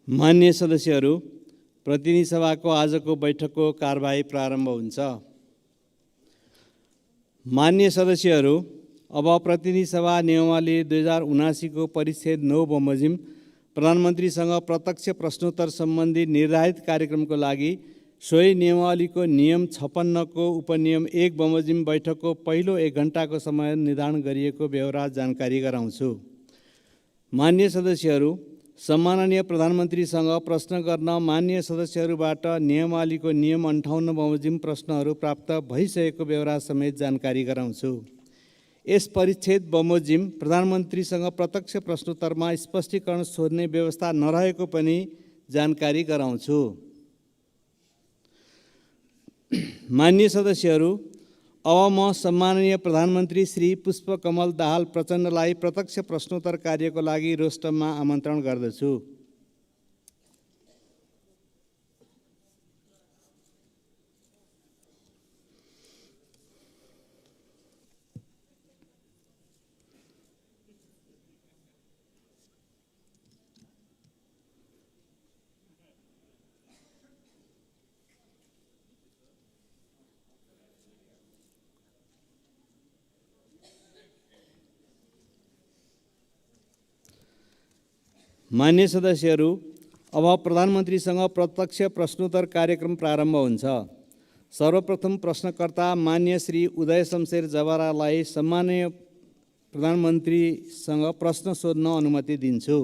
मान्य सदस्यहरू, प्रतिनिधि सभाको आजको बैठकको कारबाही प्रारम्भ हुन्छ। मान्य सदस्यहरू, अब प्रतिनिधि सभा नियमावली 2079 को परिच्छेद 9 बमोजिम प्रधानमन्त्रीसँग प्रत्यक्ष प्रश्नोत्तर सम्बन्धी निर्धारित कार्यक्रमको लागि सोही नियमावलीको नियम 56 को उपनियम 1 बमोजिम बैठकको पहिलो 1 घण्टाको समय निर्धारण गरिएको व्यवहार जानकारी गराउँछु। मान्य सदस्यहरू, सम्माननीय प्रधानमन्त्रीसँग प्रश्न गर्न मान्य सदस्यहरूबाट नियमावलीको नियम 58 बमोजिम प्रश्नहरू प्राप्त भइसकेको व्यवहार समेत जानकारी गराउँछु। यस परिच्छेद बमोजिम प्रधानमन्त्रीसँग प्रत्यक्ष प्रश्नोत्तरमा स्पष्टीकरण सोध्ने व्यवस्था नरहेको पनि जानकारी गराउँछु। मान्य सदस्यहरू, अब म सम्माननीय प्रधानमन्त्री श्री पुष्पकमल दाहाल प्रचण्डलाई प्रत्यक्ष प्रश्नोत्तर कार्यको लागि रोस्टममा आमन्त्रण गर्दछु। मान्य सदस्यहरू, अब प्रधानमन्त्रीसँग प्रत्यक्ष प्रश्नोत्तर कार्यक्रम प्रारम्भ हुन्छ। सर्वप्रथम प्रश्नकर्ता मान्य श्री उदय शमशेर जवारालाई सम्माननीय प्रधानमन्त्रीसँग प्रश्न सोध्न अनुमति दिन्छु।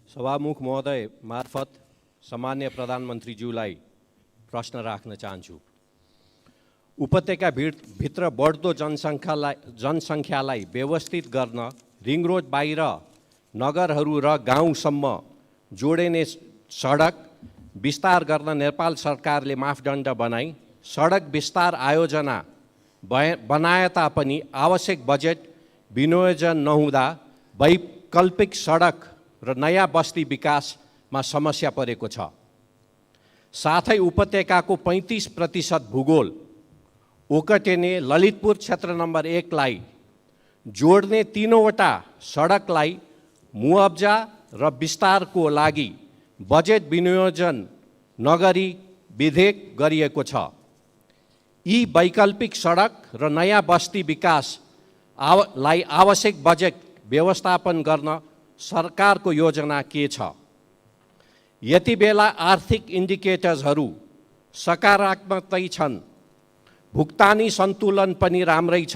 सभामुख महोदय मार्फत सम्माननीय प्रधानमन्त्रीज्यूलाई प्रश्न राख्न चाहन्छु। उपत्यका भित्र बढ्दो जनसङ्ख्यालाई व्यवस्थित गर्न रिङ रोड बाहिर नगरहरू र गाउँसम्म जोडिने सडक विस्तार गर्न नेपाल सरकारले मापदण्ड बनाई सडक विस्तार आयोजना बनाए तापनि आवश्यक बजेट विनियोजन नहुँदा वैकल्पिक सडक र नयाँ बस्ती विकासमा समस्या परेको छ। साथै उपत्यकाको 35% भूगोल ओकटेने ललितपुर क्षेत्र नम्बर 1 लाई जोड्ने 3वटा सडकलाई मुआब्जा र विस्तारको लागि बजेट विनियोजन नगरी विधेयक गरिएको छ। यी वैकल्पिक सडक र नयाँ बस्ती विकासलाई आवश्यक बजेट व्यवस्थापन गर्न सरकारको योजना के छ? यति बेला आर्थिक इन्डिकेटर्सहरू सकारात्मकै छन्, भुक्तानी सन्तुलन पनि राम्रै छ,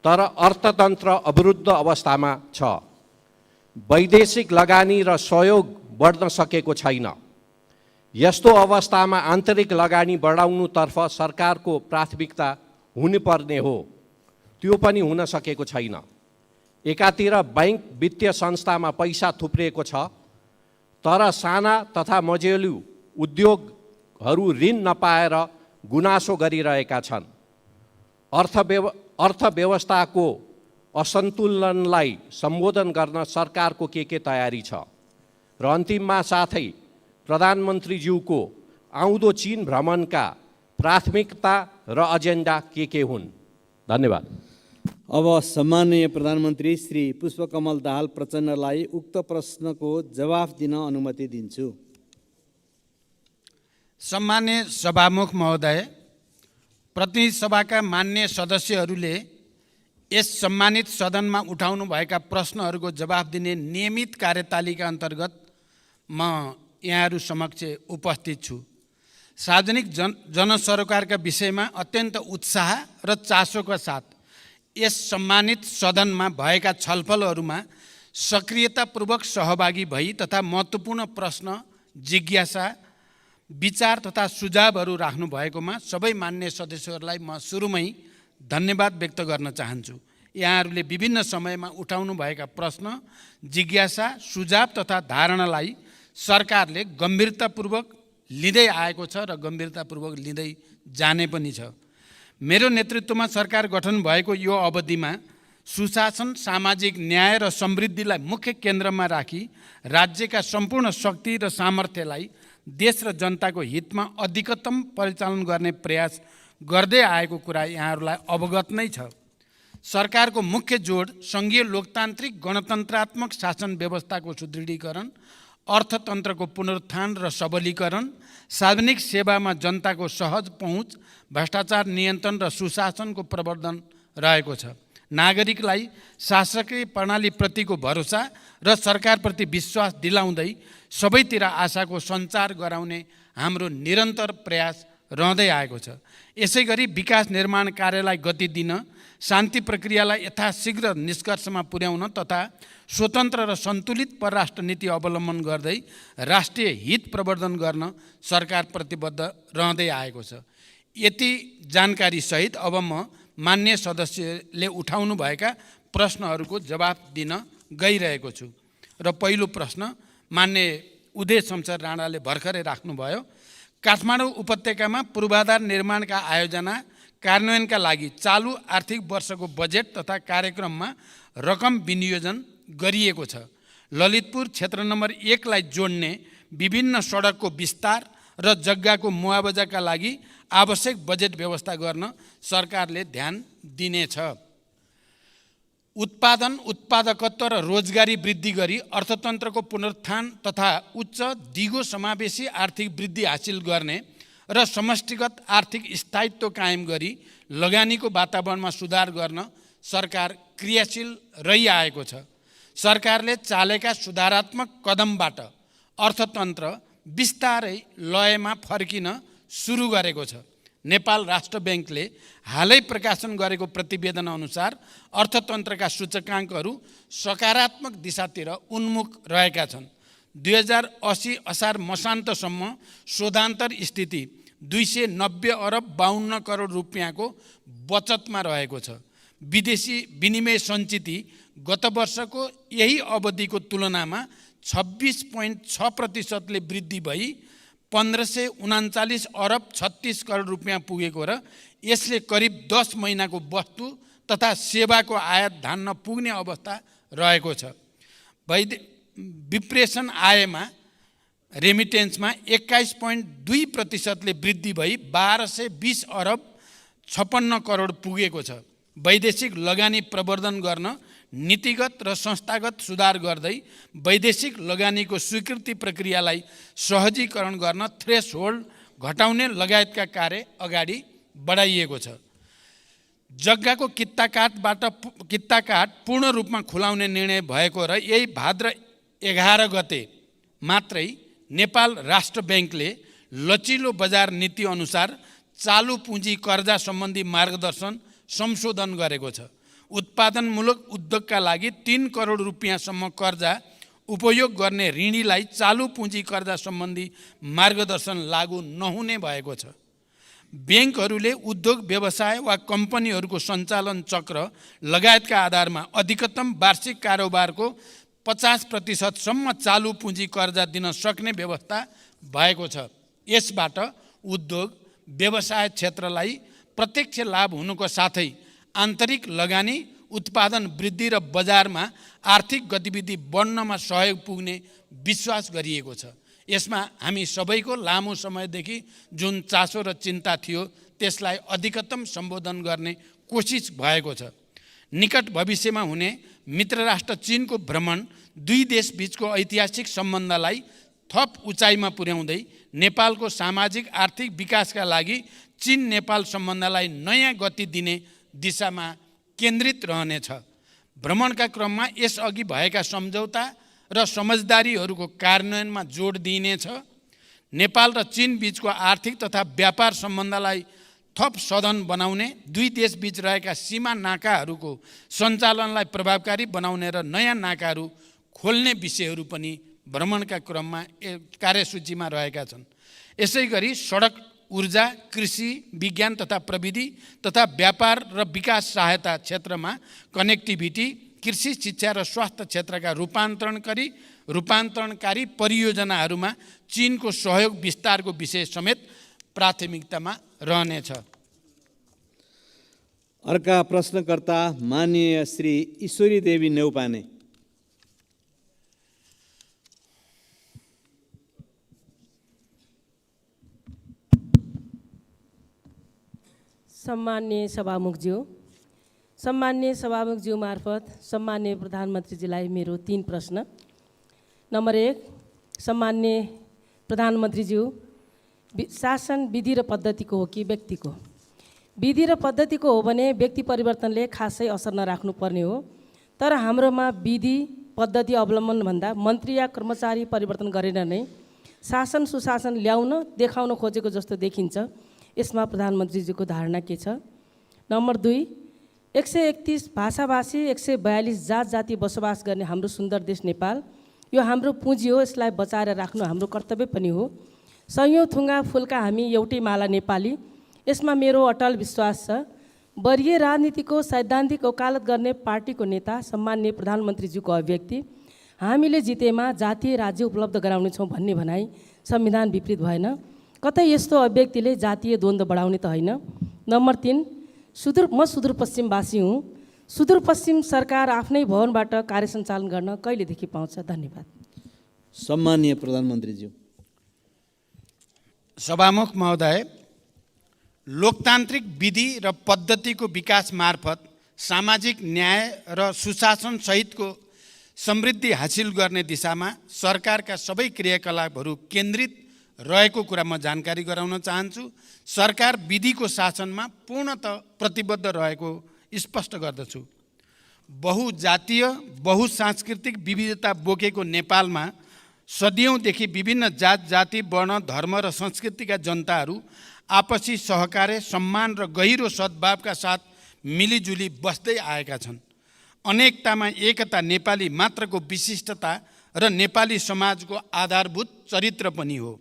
तर अर्थतन्त्र अवरुद्ध अवस्थामा छ। वैदेशिक लगानी र सहयोग बढ्न सकेको छैन। यस्तो अवस्थामा आन्तरिक लगानी बढाउनुतर्फ सरकारको प्राथमिकता हुनुपर्ने हो, त्यो पनि हुन सकेको छैन। एकातिर बैंक वित्तीय संस्थामा पैसा थुप्रिएको छ, तर साना तथा मझौले उद्योगहरू ऋण नपाएर गुनासो गरिरहेका छन्। अर्थव्यवस्थाको असन्तुलनलाई सम्बोधन गर्न सरकारको के तयारी छ? र अन्तिममा साथै प्रधानमन्त्रीज्यूको आउँदो चीन भ्रमणका प्राथमिकता र एजेन्डा के हुन्? धन्यवाद। अब सम्माननीय प्रधानमन्त्री श्री पुष्पकमल दाहाल प्रचण्डलाई उक्त प्रश्नको जवाफ दिन अनुमति दिन्छु। सम्मान्य सभामुख महोदय, प्रतिनिधि सभाका मान्य सदस्यहरूले यस सम्मानित सदनमा उठाउनु भएका प्रश्नहरूको जवाफ दिने नियमित कार्यतालिका अन्तर्गत म यहाँहरू समक्ष उपस्थित छु। सार्वजनिक जनसरोकारका विषयमा अत्यन्त उत्साह र चासोका साथ यस सम्मानित सदनमा भएका छलफलहरूमा सक्रियतापूर्वक सहभागी भई तथा महत्त्वपूर्ण प्रश्न, जिज्ञासा, विचार तथा सुझावहरू राख्नु भएकोमा सबै मान्य सदस्यहरूलाई म सुरुमै धन्यवाद व्यक्त गर्न चाहन्छु। यहाँहरूले विभिन्न समयमा उठाउनु भएका प्रश्न, जिज्ञासा, सुझाव तथा धारणालाई सरकारले गम्भीरतापूर्वक लिँदै आएको छ र गम्भीरतापूर्वक लिँदै जाने पनि छ। मेरो नेतृत्वमा सरकार गठन भएको यो अवधिमा सुशासन, सामाजिक न्याय र समृद्धिलाई मुख्य केन्द्रमा राखी राज्यका सम्पूर्ण शक्ति र सामर्थ्यलाई देश र जनताको हितमा अधिकतम परिचालन गर्ने प्रयास गर्दै आएको कुरा यहाँहरूलाई अवगत नै छ। सरकारको मुख्य जोड सङ्घीय लोकतान्त्रिक गणतन्त्रात्मक शासन व्यवस्थाको सुदृढीकरण, अर्थतन्त्रको पुनरुत्थान र सबलीकरण, सार्वजनिक सेवामा जनताको सहज पहुँच, भ्रष्टाचार नियन्त्रण र सुशासनको प्रवर्धन रहेको छ। नागरिकलाई शासकीय प्रणालीप्रतिको भरोसा र सरकारप्रति विश्वास दिलाउँदै सबैतिर आशाको सञ्चार गराउने हाम्रो निरन्तर प्रयास रहँदै आएको छ। यसै गरी विकास निर्माण कार्यलाई गति दिन, शान्ति प्रक्रियालाई यथाशीघ्र निष्कर्षमा पुर्याउन तथा स्वतन्त्र र सन्तुलित परराष्ट्र नीति अवलम्बन गर्दै राष्ट्रिय हित प्रवर्धन गर्न सरकार प्रतिबद्ध रहँदै आएको छ। यति जानकारी सहित अब म मान्य सदस्यले उठाउनु भएका प्रश्नहरूको जवाफ दिन गइरहेको छु। र पहिलो प्रश्न मान्य उदय शमशेर राणाले भर्खरै राख्नुभयो। काठमाडौँ उपत्यकामा पूर्वाधार निर्माणका आयोजना कार्यान्वयनका लागि चालु आर्थिक वर्षको बजेट तथा कार्यक्रममा रकम विनियोजन गरिएको छ। ललितपुर क्षेत्र नम्बर 1 लाई जोड्ने विभिन्न सडकको विस्तार र जग्गाको मुआवजाका लागि आवश्यक बजेट व्यवस्था गर्न सरकारले ध्यान दिनेछ। उत्पादन, उत्पादकत्व र रोजगारी वृद्धि गरी अर्थतन्त्रको पुनरुत्थान तथा उच्च दिगो समावेशी आर्थिक वृद्धि हासिल गर्ने र समष्टिगत आर्थिक स्थायित्व कायम गरी लगानीको वातावरणमा सुधार गर्न सरकार क्रियाशील रहिआएको छ। सरकारले चालेका सुधारात्मक कदमबाट अर्थतन्त्र बिस्तारै लयमा फर्किन सुरु गरेको छ। नेपाल राष्ट्र ब्याङ्कले हालै प्रकाशन गरेको प्रतिवेदन अनुसार अर्थतन्त्रका सूचकाङ्कहरू सकारात्मक दिशातिर उन्मुख रहेका छन्। 2080 असार मसान्तसम्म शोधान्तर स्थिति 290 अरब 52 करोड रुपियाँको बचतमा रहेको छ। विदेशी विनिमय सञ्चिति गत वर्षको यही अवधिको तुलनामा 26.6% वृद्धि भई 1539 अरब 36 करोड रुपियाँ पुगेको र यसले करिब 10 महिनाको वस्तु तथा सेवाको आयात धान्न पुग्ने अवस्था रहेको छ। विप्रेषण आयमा रेमिटेन्समा 21.2% वृद्धि भई 1220 अरब 56 करोड पुगेको छ। वैदेशिक लगानी प्रवर्धन गर्न नीतिगत र संस्थागत सुधार गर्दै वैदेशिक लगानीको स्वीकृति प्रक्रियालाई सहजीकरण गर्न थ्रेसहोल्ड घटाउने लगायतका कार्य अगाडि बढाइएको छ। जग्गाको कित्ताकाट पूर्ण रूपमा खुलाउने निर्णय भएको र यही भाद्र 11 गते मात्रै नेपाल राष्ट्र ब्याङ्कले लचिलो बजार नीति अनुसार चालु पुँजी कर्जा सम्बन्धी मार्गदर्शन संशोधन गरेको छ। उत्पादनमूलक उद्योगका लागि 3 करोड रुपियाँसम्म कर्जा उपयोग गर्ने ऋणीलाई चालु पुँजी कर्जा सम्बन्धी मार्गदर्शन लागू नहुने भएको छ। ब्याङ्कहरूले उद्योग व्यवसाय वा कम्पनीहरूको सञ्चालन चक्र लगायतका आधारमा अधिकतम वार्षिक कारोबारको 50% सम्म चालु पुँजी कर्जा दिन सक्ने व्यवस्था भएको छ। यसबाट उद्योग व्यवसाय क्षेत्रलाई प्रत्यक्ष लाभ हुनुको साथै आन्तरिक लगानी, उत्पादन वृद्धि र बजारमा आर्थिक गतिविधि बढ्नमा सहयोग पुग्ने विश्वास गरिएको छ। यसमा हामी सबैको लामो समयदेखि जुन चासो र चिन्ता थियो त्यसलाई अधिकतम सम्बोधन गर्ने कोसिस भएको छ। निकट भविष्यमा हुने मित्र राष्ट्र चीनको भ्रमण दुई देशबीचको ऐतिहासिक सम्बन्धलाई थप उचाइमा पुर्याउँदै नेपालको सामाजिक आर्थिक विकासका लागि चीन नेपाल सम्बन्धलाई नयाँ गति दिने दिशामा केन्द्रित रहनेछ। भ्रमणका क्रममा यसअघि भएका सम्झौता र समझदारीहरूको कार्यान्वयनमा जोड दिइनेछ। नेपाल र चीन बीचको आर्थिक तथा व्यापार सम्बन्धलाई थप सधन बनाउने, दुई देशबीच रहेका सीमा नाकाहरूको सञ्चालनलाई प्रभावकारी बनाउने र नयाँ नाकाहरू खोल्ने विषयहरू पनि भ्रमणका क्रममा कार्यसूचीमा रहेका छन्। यसै गरी सडक, ऊर्जा, कृषि, विज्ञान तथा प्रविधि तथा व्यापार र विकास सहायता क्षेत्रमा कनेक्टिभिटी, कृषि, शिक्षा र स्वास्थ्य क्षेत्रका रूपान्तरणकारी परियोजनाहरूमा चीनको सहयोग विस्तारको विषय समेत प्राथमिकतामा रहनेछ। अर्का प्रश्नकर्ता माननीय श्री ईश्वरी देवी नेउपाने। सम्मान्य सभामुखज्यू, सम्मान्य सभामुखज्यू मार्फत सम्मान्य प्रधानमन्त्रीजीलाई मेरो 3 प्रश्न। नम्बर 1, सम्मान्य प्रधानमन्त्रीज्यू, शासन विधि र पद्धतिको हो कि व्यक्तिको? विधि र पद्धतिको हो भने व्यक्ति परिवर्तनले खासै असर नराख्नुपर्ने हो, तर हाम्रोमा विधि पद्धति अवलम्बन भन्दा मन्त्री या कर्मचारी परिवर्तन गरेर नै शासन सुशासन ल्याउन देखाउन खोजेको जस्तो देखिन्छ। यसमा प्रधानमन्त्रीजीको धारणा के छ? नम्बर 2, 131 भाषाभाषी 142 जात जाति बसोबास गर्ने हाम्रो सुन्दर देश नेपाल, यो हाम्रो पुँजी हो, यसलाई बचाएर राख्नु हाम्रो कर्तव्य पनि हो। सयौँ थुङ्गा फुलका हामी एउटै माला नेपाली, यसमा मेरो अटल विश्वास छ। वरीय राजनीतिको सैद्धान्तिक वकालत गर्ने पार्टीको नेता सम्मान्य प्रधानमन्त्रीज्यूको अभिव्यक्ति हामीले जितेमा जातीय राज्य उपलब्ध गराउनेछौँ भन्ने भनाइ संविधान विपरीत भएन? कतै यस्तो अभिव्यक्तिले जातीय द्वन्द्व बढाउने त होइन? नम्बर 3, म सुदूरपश्चिमवासी हुँ। सुदूरपश्चिम सरकार आफ्नै भवनबाट कार्य सञ्चालन गर्न कहिलेदेखि पाउँछ? धन्यवाद। सम्मान्य प्रधानमन्त्रीज्यू। सभामुख महोदय, लोकतान्त्रिक विधि र पद्धतिको विकास मार्फत सामाजिक न्याय र सुशासन सहितको समृद्धि हासिल गर्ने दिशामा सरकारका सबै क्रियाकलापहरू केन्द्रित रहेको कुरा म जानकारी गराउन चाहन्छु। सरकार विधिको शासनमा पूर्णतः प्रतिबद्ध रहेको स्पष्ट गर्दछु। बहुजातीय बहुसांस्कृतिक विविधता बोकेको नेपालमा सदियौँदेखि विभिन्न जात जाति वर्ण धर्म र संस्कृतिका जनताहरू आपसी सहकार्य सम्मान र गहिरो सद्भावका साथ मिलिजुली बस्दै आएका छन्। अनेकतामा एकता नेपाली मात्रको विशिष्टता र नेपाली समाजको आधारभूत चरित्र पनि हो।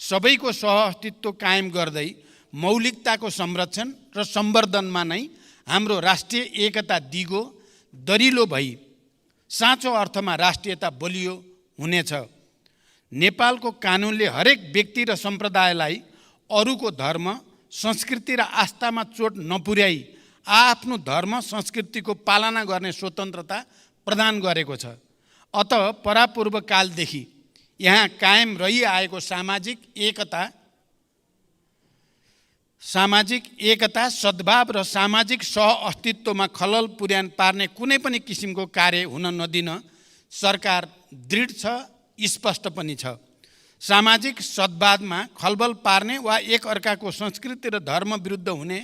सबैको सहअस्तित्व कायम गर्दै मौलिकताको संरक्षण र सम्वर्धनमा नै हाम्रो राष्ट्रिय एकता दिगो दरिलो भई साँचो अर्थमा राष्ट्रियता बलियो हुनेछ। नेपालको कानुनले हरेक व्यक्ति र सम्प्रदायलाई अरूको धर्म संस्कृति र आस्थामा चोट नपुर्याई आफ्नो धर्म संस्कृतिको पालना गर्ने स्वतन्त्रता प्रदान गरेको छ। अत परापूर्व कालदेखि यहाँ कायम रहिआएको सामाजिक एकता सद्भाव र सामाजिक सहअस्तित्वमा खलल पुर्यान पार्ने कुनै पनि किसिमको कार्य हुन नदिन सरकार दृढ छ, स्पष्ट पनि छ। सामाजिक सद्भावमा खलबल पार्ने वा एक अर्काको संस्कृति र धर्म विरुद्ध हुने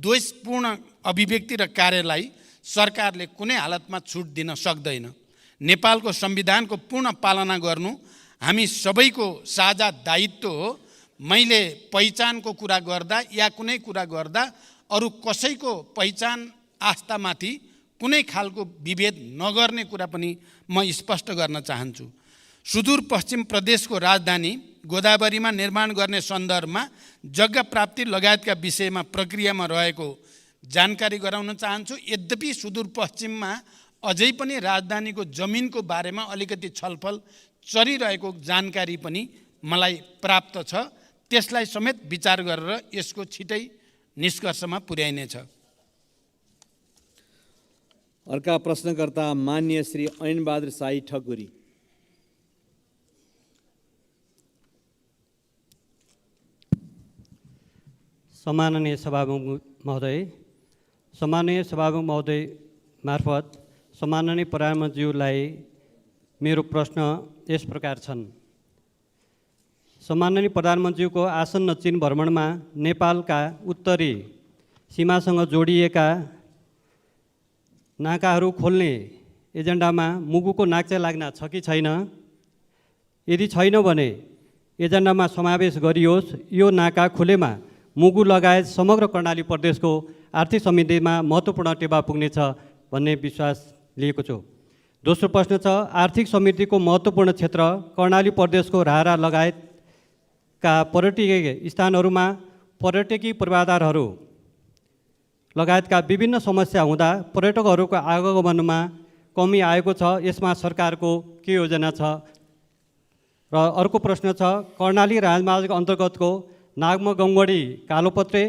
द्वेषपूर्ण अभिव्यक्ति र कार्यलाई सरकारले कुनै हालतमा छुट दिन सक्दैन। नेपालको संविधानको पूर्ण पालना गर्नु हामी सबैको साझा दायित्व हो। मैले पहिचानको कुरा गर्दा या कुनै कुरा गर्दा अरू कसैको पहिचान आस्थामाथि कुनै खालको विभेद नगर्ने कुरा पनि म स्पष्ट गर्न चाहन्छु। सुदूरपश्चिम प्रदेशको राजधानी गोदावरीमा निर्माण गर्ने सन्दर्भमा जग्गा प्राप्ति लगायतका विषयमा प्रक्रियामा रहेको जानकारी गराउन चाहन्छु। यद्यपि सुदूरपश्चिममा अझै पनि राजधानीको जमिनको बारेमा अलिकति छलफल चलिरहेको जानकारी पनि मलाई प्राप्त छ। त्यसलाई समेत विचार गरेर यसको छिटै निष्कर्षमा पुर्याइनेछ। अर्का प्रश्नकर्ता मान्य श्री ऐनबहादुर शाही ठकुरी। सम्माननीय सभामुख महोदय मार्फत सम्माननीय प्रधानमन्त्रीज्यूलाई मेरो प्रश्न यस प्रकार छन्। सम्माननीय प्रधानमन्त्रीको आसन्न चीन भ्रमणमा नेपालका उत्तरी सीमासँग जोडिएका नाकाहरू खोल्ने एजेन्डामा मुगुको नाक्चा लाग्न छ कि छैन? यदि छैन भने एजेन्डामा समावेश गरियोस्। यो नाका खुलेमा मुगु लगायत समग्र कर्णाली प्रदेशको आर्थिक समृद्धिमा महत्त्वपूर्ण टेवा पुग्नेछ भन्ने विश्वास लिएको छु। दोस्रो प्रश्न छ, आर्थिक समृद्धिको महत्त्वपूर्ण क्षेत्र कर्णाली प्रदेशको राहरा लगायतका पर्यटकीय स्थानहरूमा पर्यटकीय पूर्वाधारहरू लगायतका विभिन्न समस्या हुँदा पर्यटकहरूको आगमनमा कमी आएको छ। यसमा सरकारको के योजना छ? र अर्को प्रश्न छ, कर्णाली राजमार्ग अन्तर्गतको नागमा गमगढी कालोपत्रे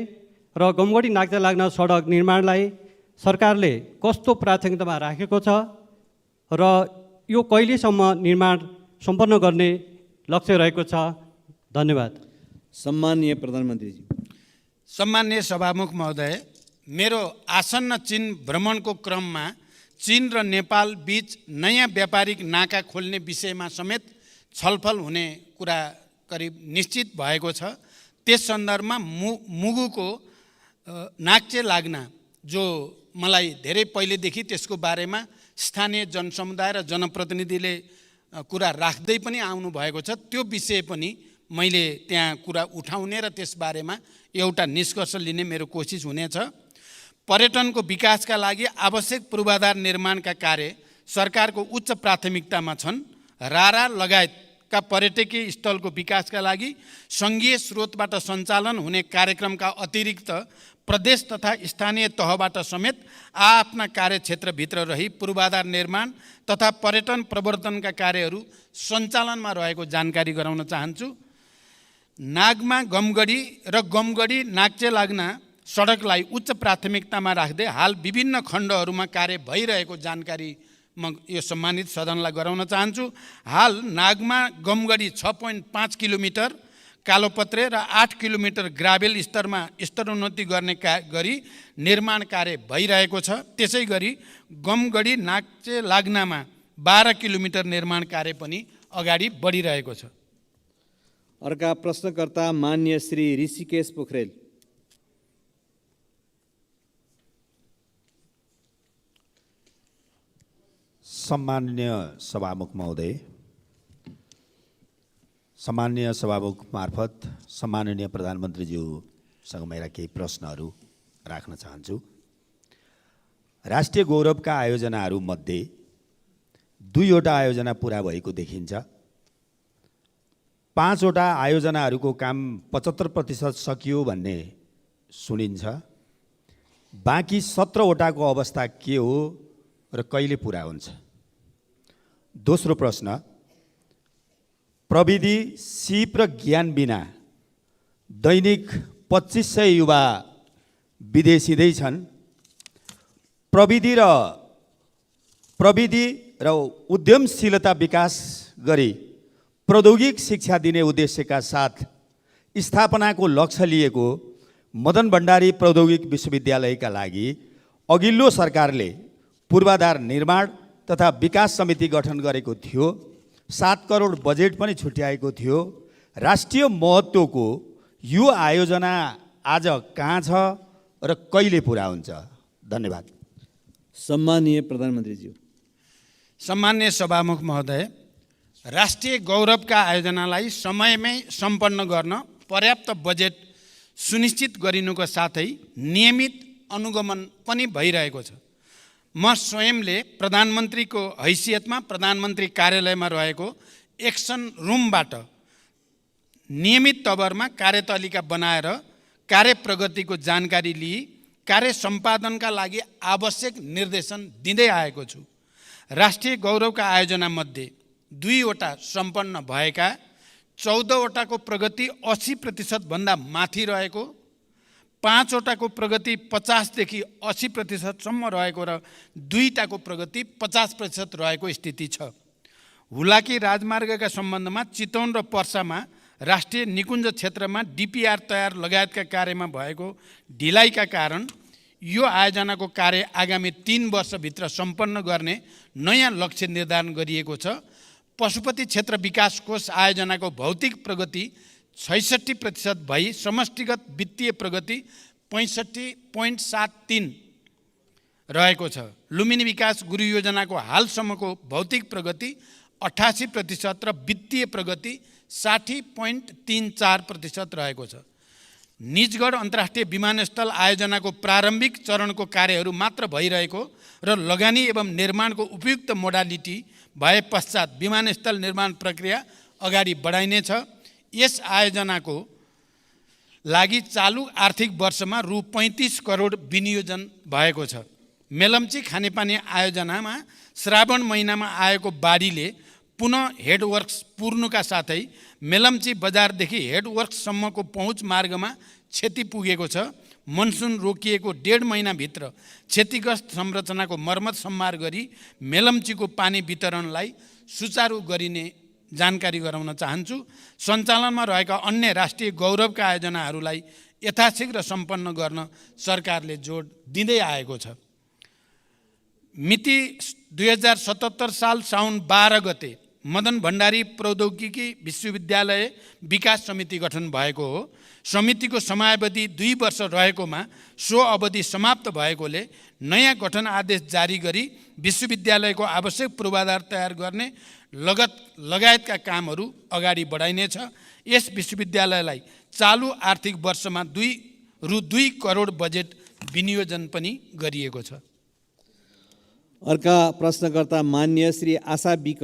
र गमगढी नाक्चा लाग्न सडक निर्माणलाई सरकारले कस्तो प्राथमिकतामा राखेको छ र यो कहिलेसम्म निर्माण सम्पन्न गर्ने लक्ष्य रहेको छ? धन्यवाद। सम्माननीय प्रधानमन्त्रीजी। सम्माननीय सभामुख महोदय, मेरो आसन्न चीन भ्रमणको क्रममा चीन र नेपाल बीच नयाँ व्यापारिक नाका खोल्ने विषयमा समेत छलफल हुने कुरा करिब निश्चित भएको छ। त्यस सन्दर्भमा मुगुको नाक्चे लाग्ना, जो मलाई धेरै पहिलेदेखि त्यसको बारेमा स्थानीय जनसमुदाय र जनप्रतिनिधिले कुरा राख्दै पनि आउनु भएको छ, त्यो विषय पनि मैले त्यहाँ कुरा उठाउने र त्यसबारेमा एउटा निष्कर्ष लिने मेरो कोसिस हुनेछ। पर्यटनको विकासका लागि आवश्यक पूर्वाधार निर्माणका कार्य सरकारको उच्च प्राथमिकतामा छन्। रारा लगायतका पर्यटकीय स्थलको विकासका लागि सङ्घीय स्रोतबाट सञ्चालन हुने कार्यक्रमका अतिरिक्त प्रदेश तथा स्थानीय तहबाट समेत आफ्ना कार्यक्षेत्रभित्र रही पूर्वाधार निर्माण तथा पर्यटन प्रवर्धनका कार्यहरू सञ्चालनमा रहेको जानकारी गराउन चाहन्छु। नागमा गमगढी र गमगढी नाक्चे लाग्ना सडकलाई उच्च प्राथमिकतामा राख्दै हाल विभिन्न खण्डहरूमा कार्य भइरहेको जानकारी म यो सम्मानित सदनलाई गराउन चाहन्छु। हाल नागमा गमगढी 6.5 किलोमिटर, कालोपत्रे र 8 किलोमिटर ग्राभेल स्तरमा स्तरोन्नति गर्ने गरी निर्माण कार्य भइरहेको छ। त्यसै गरी गमगढी नाक्चे लाग्नामा 12 किलोमिटर निर्माण कार्य पनि अगाडि बढिरहेको छ। अर्का प्रश्नकर्ता मान्य श्री ऋषिकेश पोखरेल। सम्माननीय सभामुख महोदय, सम्माननीय सभामुख मार्फत सम्माननीय प्रधानमन्त्रीज्यूसँग मेरा केही प्रश्नहरू राख्न चाहन्छु। राष्ट्रिय गौरवका आयोजनाहरूमध्ये 2वटा आयोजना पुरा भएको देखिन्छ। 5वटा आयोजनाहरूको काम 75% सकियो भन्ने सुनिन्छ। बाँकी 17वटाको अवस्था के हो र कहिले पुरा हुन्छ? दोस्रो प्रश्न, प्रविधि, सिप र ज्ञान बिना दैनिक 2500 युवा विदेशिँदै छन्। प्रविधि र उद्यमशीलता विकास गरी प्रौद्योगिक शिक्षा दिने उद्देश्यका साथ स्थापनाको लक्ष्य लिएको मदन भण्डारी प्रौद्योगिक विश्वविद्यालयका लागि अघिल्लो सरकारले पूर्वाधार निर्माण तथा विकास समिति गठन गरेको थियो। 7 करोड बजेट पनि छुट्याएको थियो। राष्ट्रिय महत्त्वको यो आयोजना आज कहाँ छ र कहिले पुरा हुन्छ? धन्यवाद। सम्मानीय प्रधानमन्त्रीज्यू। सम्मान्य सभामुख महोदय, राष्ट्रिय गौरवका आयोजनालाई समयमै सम्पन्न गर्न पर्याप्त बजेट सुनिश्चित गरिनुको साथै नियमित अनुगमन पनि भइरहेको छ। म स्वयंले प्रधानमन्त्रीको हैसियतमा प्रधानमन्त्री कार्यालयमा रहेको एक्सन रुमबाट नियमित तवरमा कार्यतालिका बनाएर कार्य प्रगतिको जानकारी लिई कार्य सम्पादनका लागि आवश्यक निर्देशन दिँदै आएको छु। राष्ट्रिय गौरवका आयोजनामध्ये 2वटा सम्पन्न भएका, 14वटाको प्रगति 80% भन्दा माथि रहेको, 5वटाको प्रगति 50 देखि 80% सम्म रहेको र 2टाको प्रगति 50% रहेको स्थिति छ। हुलाकी राजमार्गका सम्बन्धमा चितवन र पर्सामा राष्ट्रिय निकुञ्ज क्षेत्रमा डिपिआर तयार लगायतका कार्यमा भएको ढिलाइका कारण यो आयोजनाको कार्य आगामी 3 वर्षभित्र सम्पन्न गर्ने नयाँ लक्ष्य निर्धारण गरिएको छ। पशुपति क्षेत्र विकास कोष आयोजनाको भौतिक प्रगति 66% भई समष्टिगत वित्तीय प्रगति 65.73 रहेको छ। लुम्बिनी विकास गुरु योजनाको हालसम्मको भौतिक प्रगति 88% र वित्तीय प्रगति 60.34% रहेको छ। निजगढ अन्तर्राष्ट्रिय विमानस्थल आयोजनाको प्रारम्भिक चरणको कार्यहरू मात्र भइरहेको र लगानी एवं निर्माणको उपयुक्त मोडालिटी भए पश्चात विमानस्थल निर्माण प्रक्रिया अगाडि बढाइनेछ। यस आयोजनाको लागि चालु आर्थिक वर्षमा रु 35 करोड विनियोजन भएको छ। मेलम्ची खानेपानी आयोजनामा श्रावण महिनामा आएको बाढीले पुनः हेडवर्क्स पुर्नुका साथै मेलम्ची बजारदेखि हेडवर्क्ससम्मको पहुँच मार्गमा क्षति पुगेको छ। मनसुन रोकिएको 1.5 महिनाभित्र क्षतिग्रस्त संरचनाको मर्मत सम्मार गरी मेलम्चीको पानी वितरणलाई सुचारू गरिने जानकारी गराउन चाहन्छु। सञ्चालनमा रहेका अन्य राष्ट्रिय गौरवका आयोजनाहरूलाई यथाशीघ्र सम्पन्न गर्न सरकारले जोड दिँदै आएको छ। मिति 2077 साल साउन 12 गते मदन भण्डारी प्रौद्योगिकी विश्वविद्यालय विकास समिति गठन भएको हो। समितिको समयावधि 2 वर्ष रहेकोमा सो अवधि समाप्त भएकोले नयाँ गठन आदेश जारी गरी विश्वविद्यालयको आवश्यक पूर्वाधार तयार गर्ने लगायतका कामहरू अगाडि बढाइनेछ। यस विश्वविद्यालयलाई चालु आर्थिक वर्षमा रु 2 करोड बजेट विनियोजन पनि गरिएको छ। अर्का प्रश्नकर्ता मान्य श्री आशा बिक।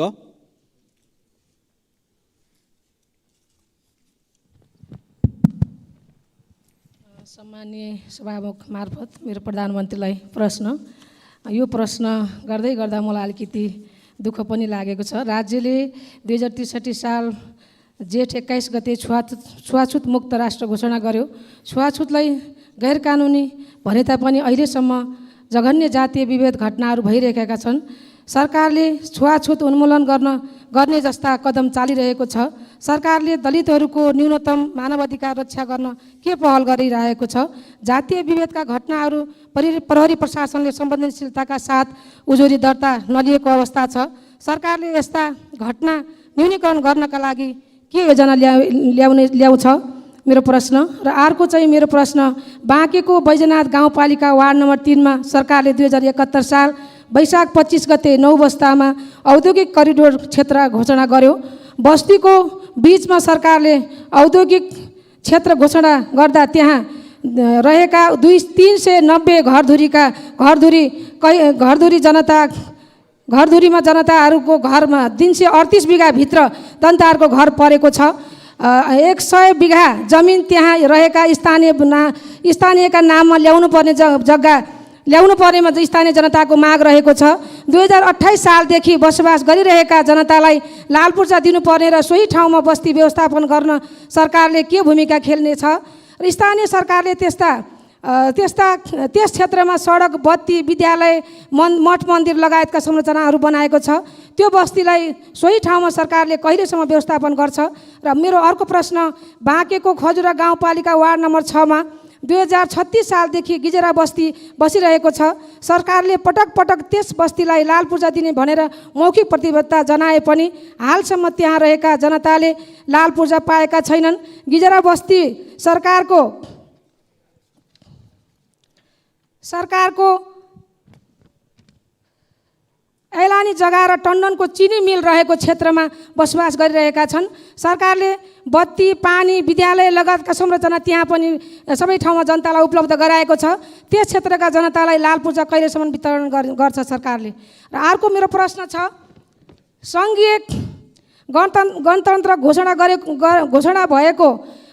सम्माननीय सभामुख मार्फत मेरो प्रधानमन्त्रीलाई प्रश्न, यो प्रश्न गर्दै गर्दा मलाई अलिकति दुःख पनि लागेको छ। राज्यले 2063 साल जेठ 21 गते छुवाछुत मुक्त राष्ट्र घोषणा गर्यो। छुवाछुतलाई गैर कानुनी भने तापनि अहिलेसम्म जघन्य जातीय विभेद घटनाहरू भइरहेका छन्। सरकारले छुवाछुत उन्मूलन गर्ने जस्ता कदम चालिरहेको छ। सरकारले दलितहरूको न्यूनतम मानवाधिकार रक्षा गर्न के पहल गरिरहेको छ? जातीय विभेदका घटनाहरू प्रहरी प्रशासनले संवेदनशीलताका साथ उजुरी दर्ता नलिएको अवस्था छ। सरकारले यस्ता घटना न्यूनीकरण गर्नका लागि के योजना ल्याउँछ? मेरो प्रश्न। र अर्को चाहिँ मेरो प्रश्न, बाँकेको बैजनाथ गाउँपालिका वार्ड नम्बर 3 मा सरकारले 2071 साल वैशाख 25 गते 9 बस्तामा औद्योगिक करिडोर क्षेत्र घोषणा गर्यो। बस्तीको बीचमा सरकारले औद्योगिक क्षेत्र घोषणा गर्दा त्यहाँ रहेका 390 घरधुरीमा जनताहरूको घरमा 338 बिघाभित्र जनताहरूको घर परेको छ। 100 बिघा जमिन त्यहाँ रहेका स्थानीयका नाममा ल्याउनु पर्नेमा स्थानीय जनताको माग रहेको छ। 2028 सालदेखि बसोबास गरिरहेका जनतालाई लाल पूर्जा दिनुपर्ने र सोही ठाउँमा बस्ती व्यवस्थापन गर्न सरकारले के भूमिका खेल्नेछ? र स्थानीय सरकारले त्यस क्षेत्रमा सडक, बत्ती, विद्यालय, मठ मन्दिर लगायतका संरचनाहरू बनाएको छ। त्यो बस्तीलाई सोही ठाउँमा सरकारले कहिलेसम्म व्यवस्थापन गर्छ? र मेरो अर्को प्रश्न, बाँकेको खजुरा गाउँपालिका वार्ड नम्बर 6 मा 2036 सालदेखि गिजेरा बस्ती बसिरहेको छ। सरकारले पटक पटक त्यस बस्तीलाई लाल पूर्जा दिने भनेर मौखिक प्रतिबद्धता जनाए पनि हालसम्म त्यहाँ रहेका जनताले लाल पूर्जा पाएका छैनन्। गिजेरा बस्ती सरकारको ऐलानी जग्गा र टन्डनको चिनी मिल रहेको क्षेत्रमा बसोबास गरिरहेका छन्। सरकारले बत्ती, पानी, विद्यालय लगायतका संरचना त्यहाँ पनि सबै ठाउँमा जनतालाई उपलब्ध गराएको छ। त्यस क्षेत्रका जनतालाई लाल पूर्जा कहिलेसम्म वितरण गर्छ सरकारले? र अर्को मेरो प्रश्न छ, सङ्घीय गणतन्त्र घोषणा भएको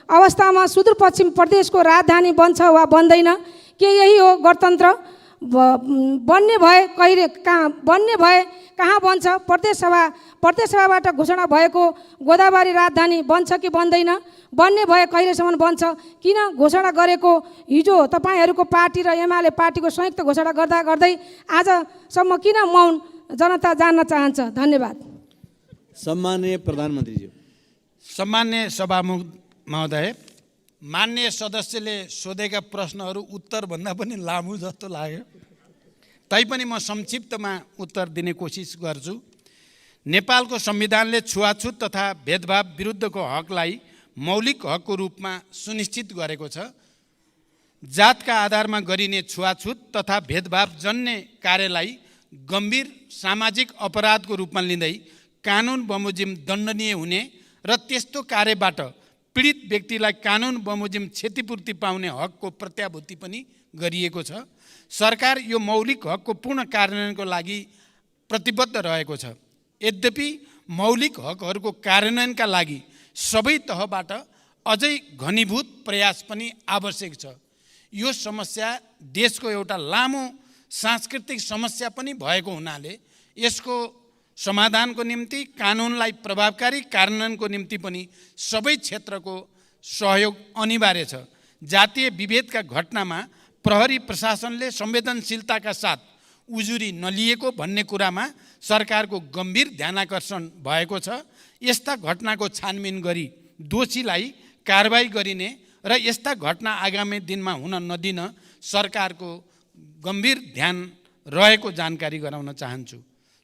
अवस्थामा सुदूरपश्चिम प्रदेशको राजधानी बन्छ वा बन्दैन? के यही हो गणतन्त्र? बन्ने भए कहाँ बन्छ? प्रदेश सभाबाट घोषणा भएको गोदावरी राजधानी बन्छ कि बन्दैन? बन्ने भए कहिलेसम्म बन्छ? किन घोषणा गरेको हिजो तपाईँहरूको पार्टी र एमाले पार्टीको संयुक्त घोषणा गर्दै आजसम्म किन मौन? जनता जान्न चाहन्छ। धन्यवाद। सम्माननीय प्रधानमन्त्रीज्यू। सम्मान्य सभामुख महोदय, मान्य सदस्यले सोधेका प्रश्नहरू उत्तरभन्दा पनि लामो जस्तो लाग्यो, तैपनि म संक्षिप्तमा उत्तर दिने कोसिस गर्छु। नेपालको संविधानले छुवाछुत तथा भेदभाव विरुद्धको हकलाई मौलिक हकको रूपमा सुनिश्चित गरेको छ। जातका आधारमा गरिने छुवाछुत तथा भेदभाव जन्य कार्यलाई गम्भीर सामाजिक अपराधको रूपमा लिँदै कानुन बमोजिम दण्डनीय हुने र त्यस्तो कार्यबाट पीडित व्यक्तिलाई कानुन बमोजिम क्षतिपूर्ति पाउने हकको प्रत्याभूति पनि गरिएको छ। सरकार यो मौलिक हकको पूर्ण कार्यान्वयनको लागि प्रतिबद्ध रहेको छ। यद्यपि मौलिक हकहरूको कार्यान्वयनका लागि सबै तहबाट अझै घनीभूत प्रयास पनि आवश्यक छ। यो समस्या देशको एउटा लामो सांस्कृतिक समस्या पनि भएको हुनाले यसको समाधानको निम्ति, कानुनलाई प्रभावकारी कार्यान्वयनको निम्ति पनि सबै क्षेत्रको सहयोग अनिवार्य छ। जातीय विभेदका घटनामा प्रहरी प्रशासनले संवेदनशीलताका साथ उजुरी नलिएको भन्ने कुरामा सरकारको गम्भीर ध्यानाकर्षण भएको छ। यस्ता घटनाको छानबिन गरी दोषीलाई कारबाही गरिने र यस्ता घटना आगामी दिनमा हुन नदिन सरकारको गम्भीर ध्यान रहेको जानकारी गराउन चाहन्छु।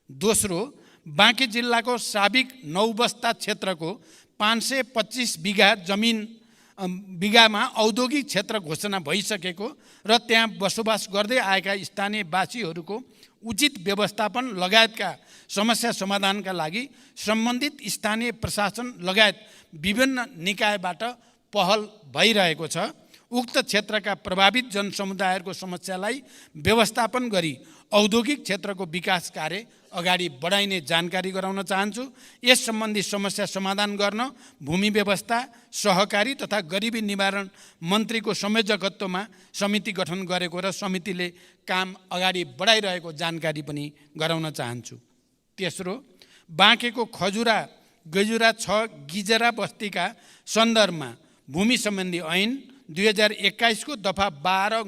दोस्रो, बाँकी जिल्लाको साबिक नौबस्ता क्षेत्रको 525 बिघामा औद्योगिक क्षेत्र घोषणा भइसकेको र त्यहाँ बसोबास गर्दै आएका स्थानीयवासीहरूको उचित व्यवस्थापन लगायतका समस्या समाधानका लागि सम्बन्धित स्थानीय प्रशासन लगायत विभिन्न निकायबाट पहल भइरहेको छ। उक्त क्षेत्रका प्रभावित जनसमुदायहरूको समस्यालाई व्यवस्थापन गरी औद्योगिक क्षेत्रको विकास कार्य अगाडि बढाइने जानकारी गराउन चाहन्छु। यस सम्बन्धी समस्या समाधान गर्न भूमि व्यवस्था, सहकारी तथा गरिबी निवारण मन्त्रीको संयोजकत्वमा समिति गठन गरेको र समितिले काम अगाडि बढाइरहेको जानकारी पनि गराउन चाहन्छु। तेस्रो, बाँकेको खजुरा गजुरा 6 गिजरा बस्तीका सन्दर्भमा भूमि सम्बन्धी ऐन 2021 को दफा 12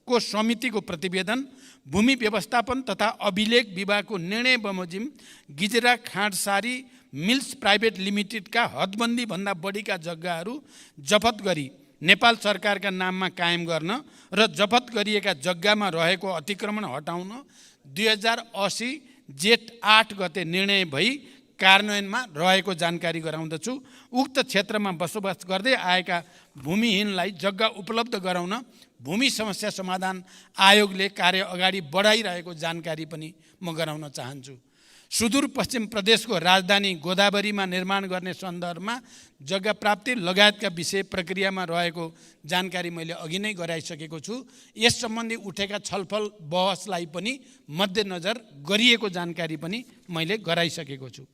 को समितिको प्रतिवेदन, भूमि व्यवस्थापन तथा अभिलेख विभागको निर्णय बमोजिम गिजरा खाँडसारी मिल्स प्राइभेट लिमिटेडका हदबन्दी भन्दा बढीका जग्गाहरू जफत गरी नेपाल सरकारका नाममा कायम गर्न र जफत गरिएका जग्गामा रहेको अतिक्रमण हटाउन 2080 जेठ 8 गते निर्णय भई कार्यान्वयनमा रहेको जानकारी गराउँदछु। उक्त क्षेत्रमा बसोबास गर्दै आएका भूमिहीनलाई जग्गा उपलब्ध गराउन भूमि समस्या समाधान आयोगले कार्य अगाडि बढाइरहेको जानकारी पनि म गराउन चाहन्छु। सुदूरपश्चिम प्रदेशको राजधानी गोदावरीमा निर्माण गर्ने सन्दर्भमा जग्गा प्राप्ति लगायतका विषय प्रक्रियामा रहेको जानकारी मैले अघि नै गराइसकेको छु। यस सम्बन्धी उठेका छलफल बहसलाई पनि मध्यनजर गरिएको जानकारी पनि मैले गराइसकेको छु।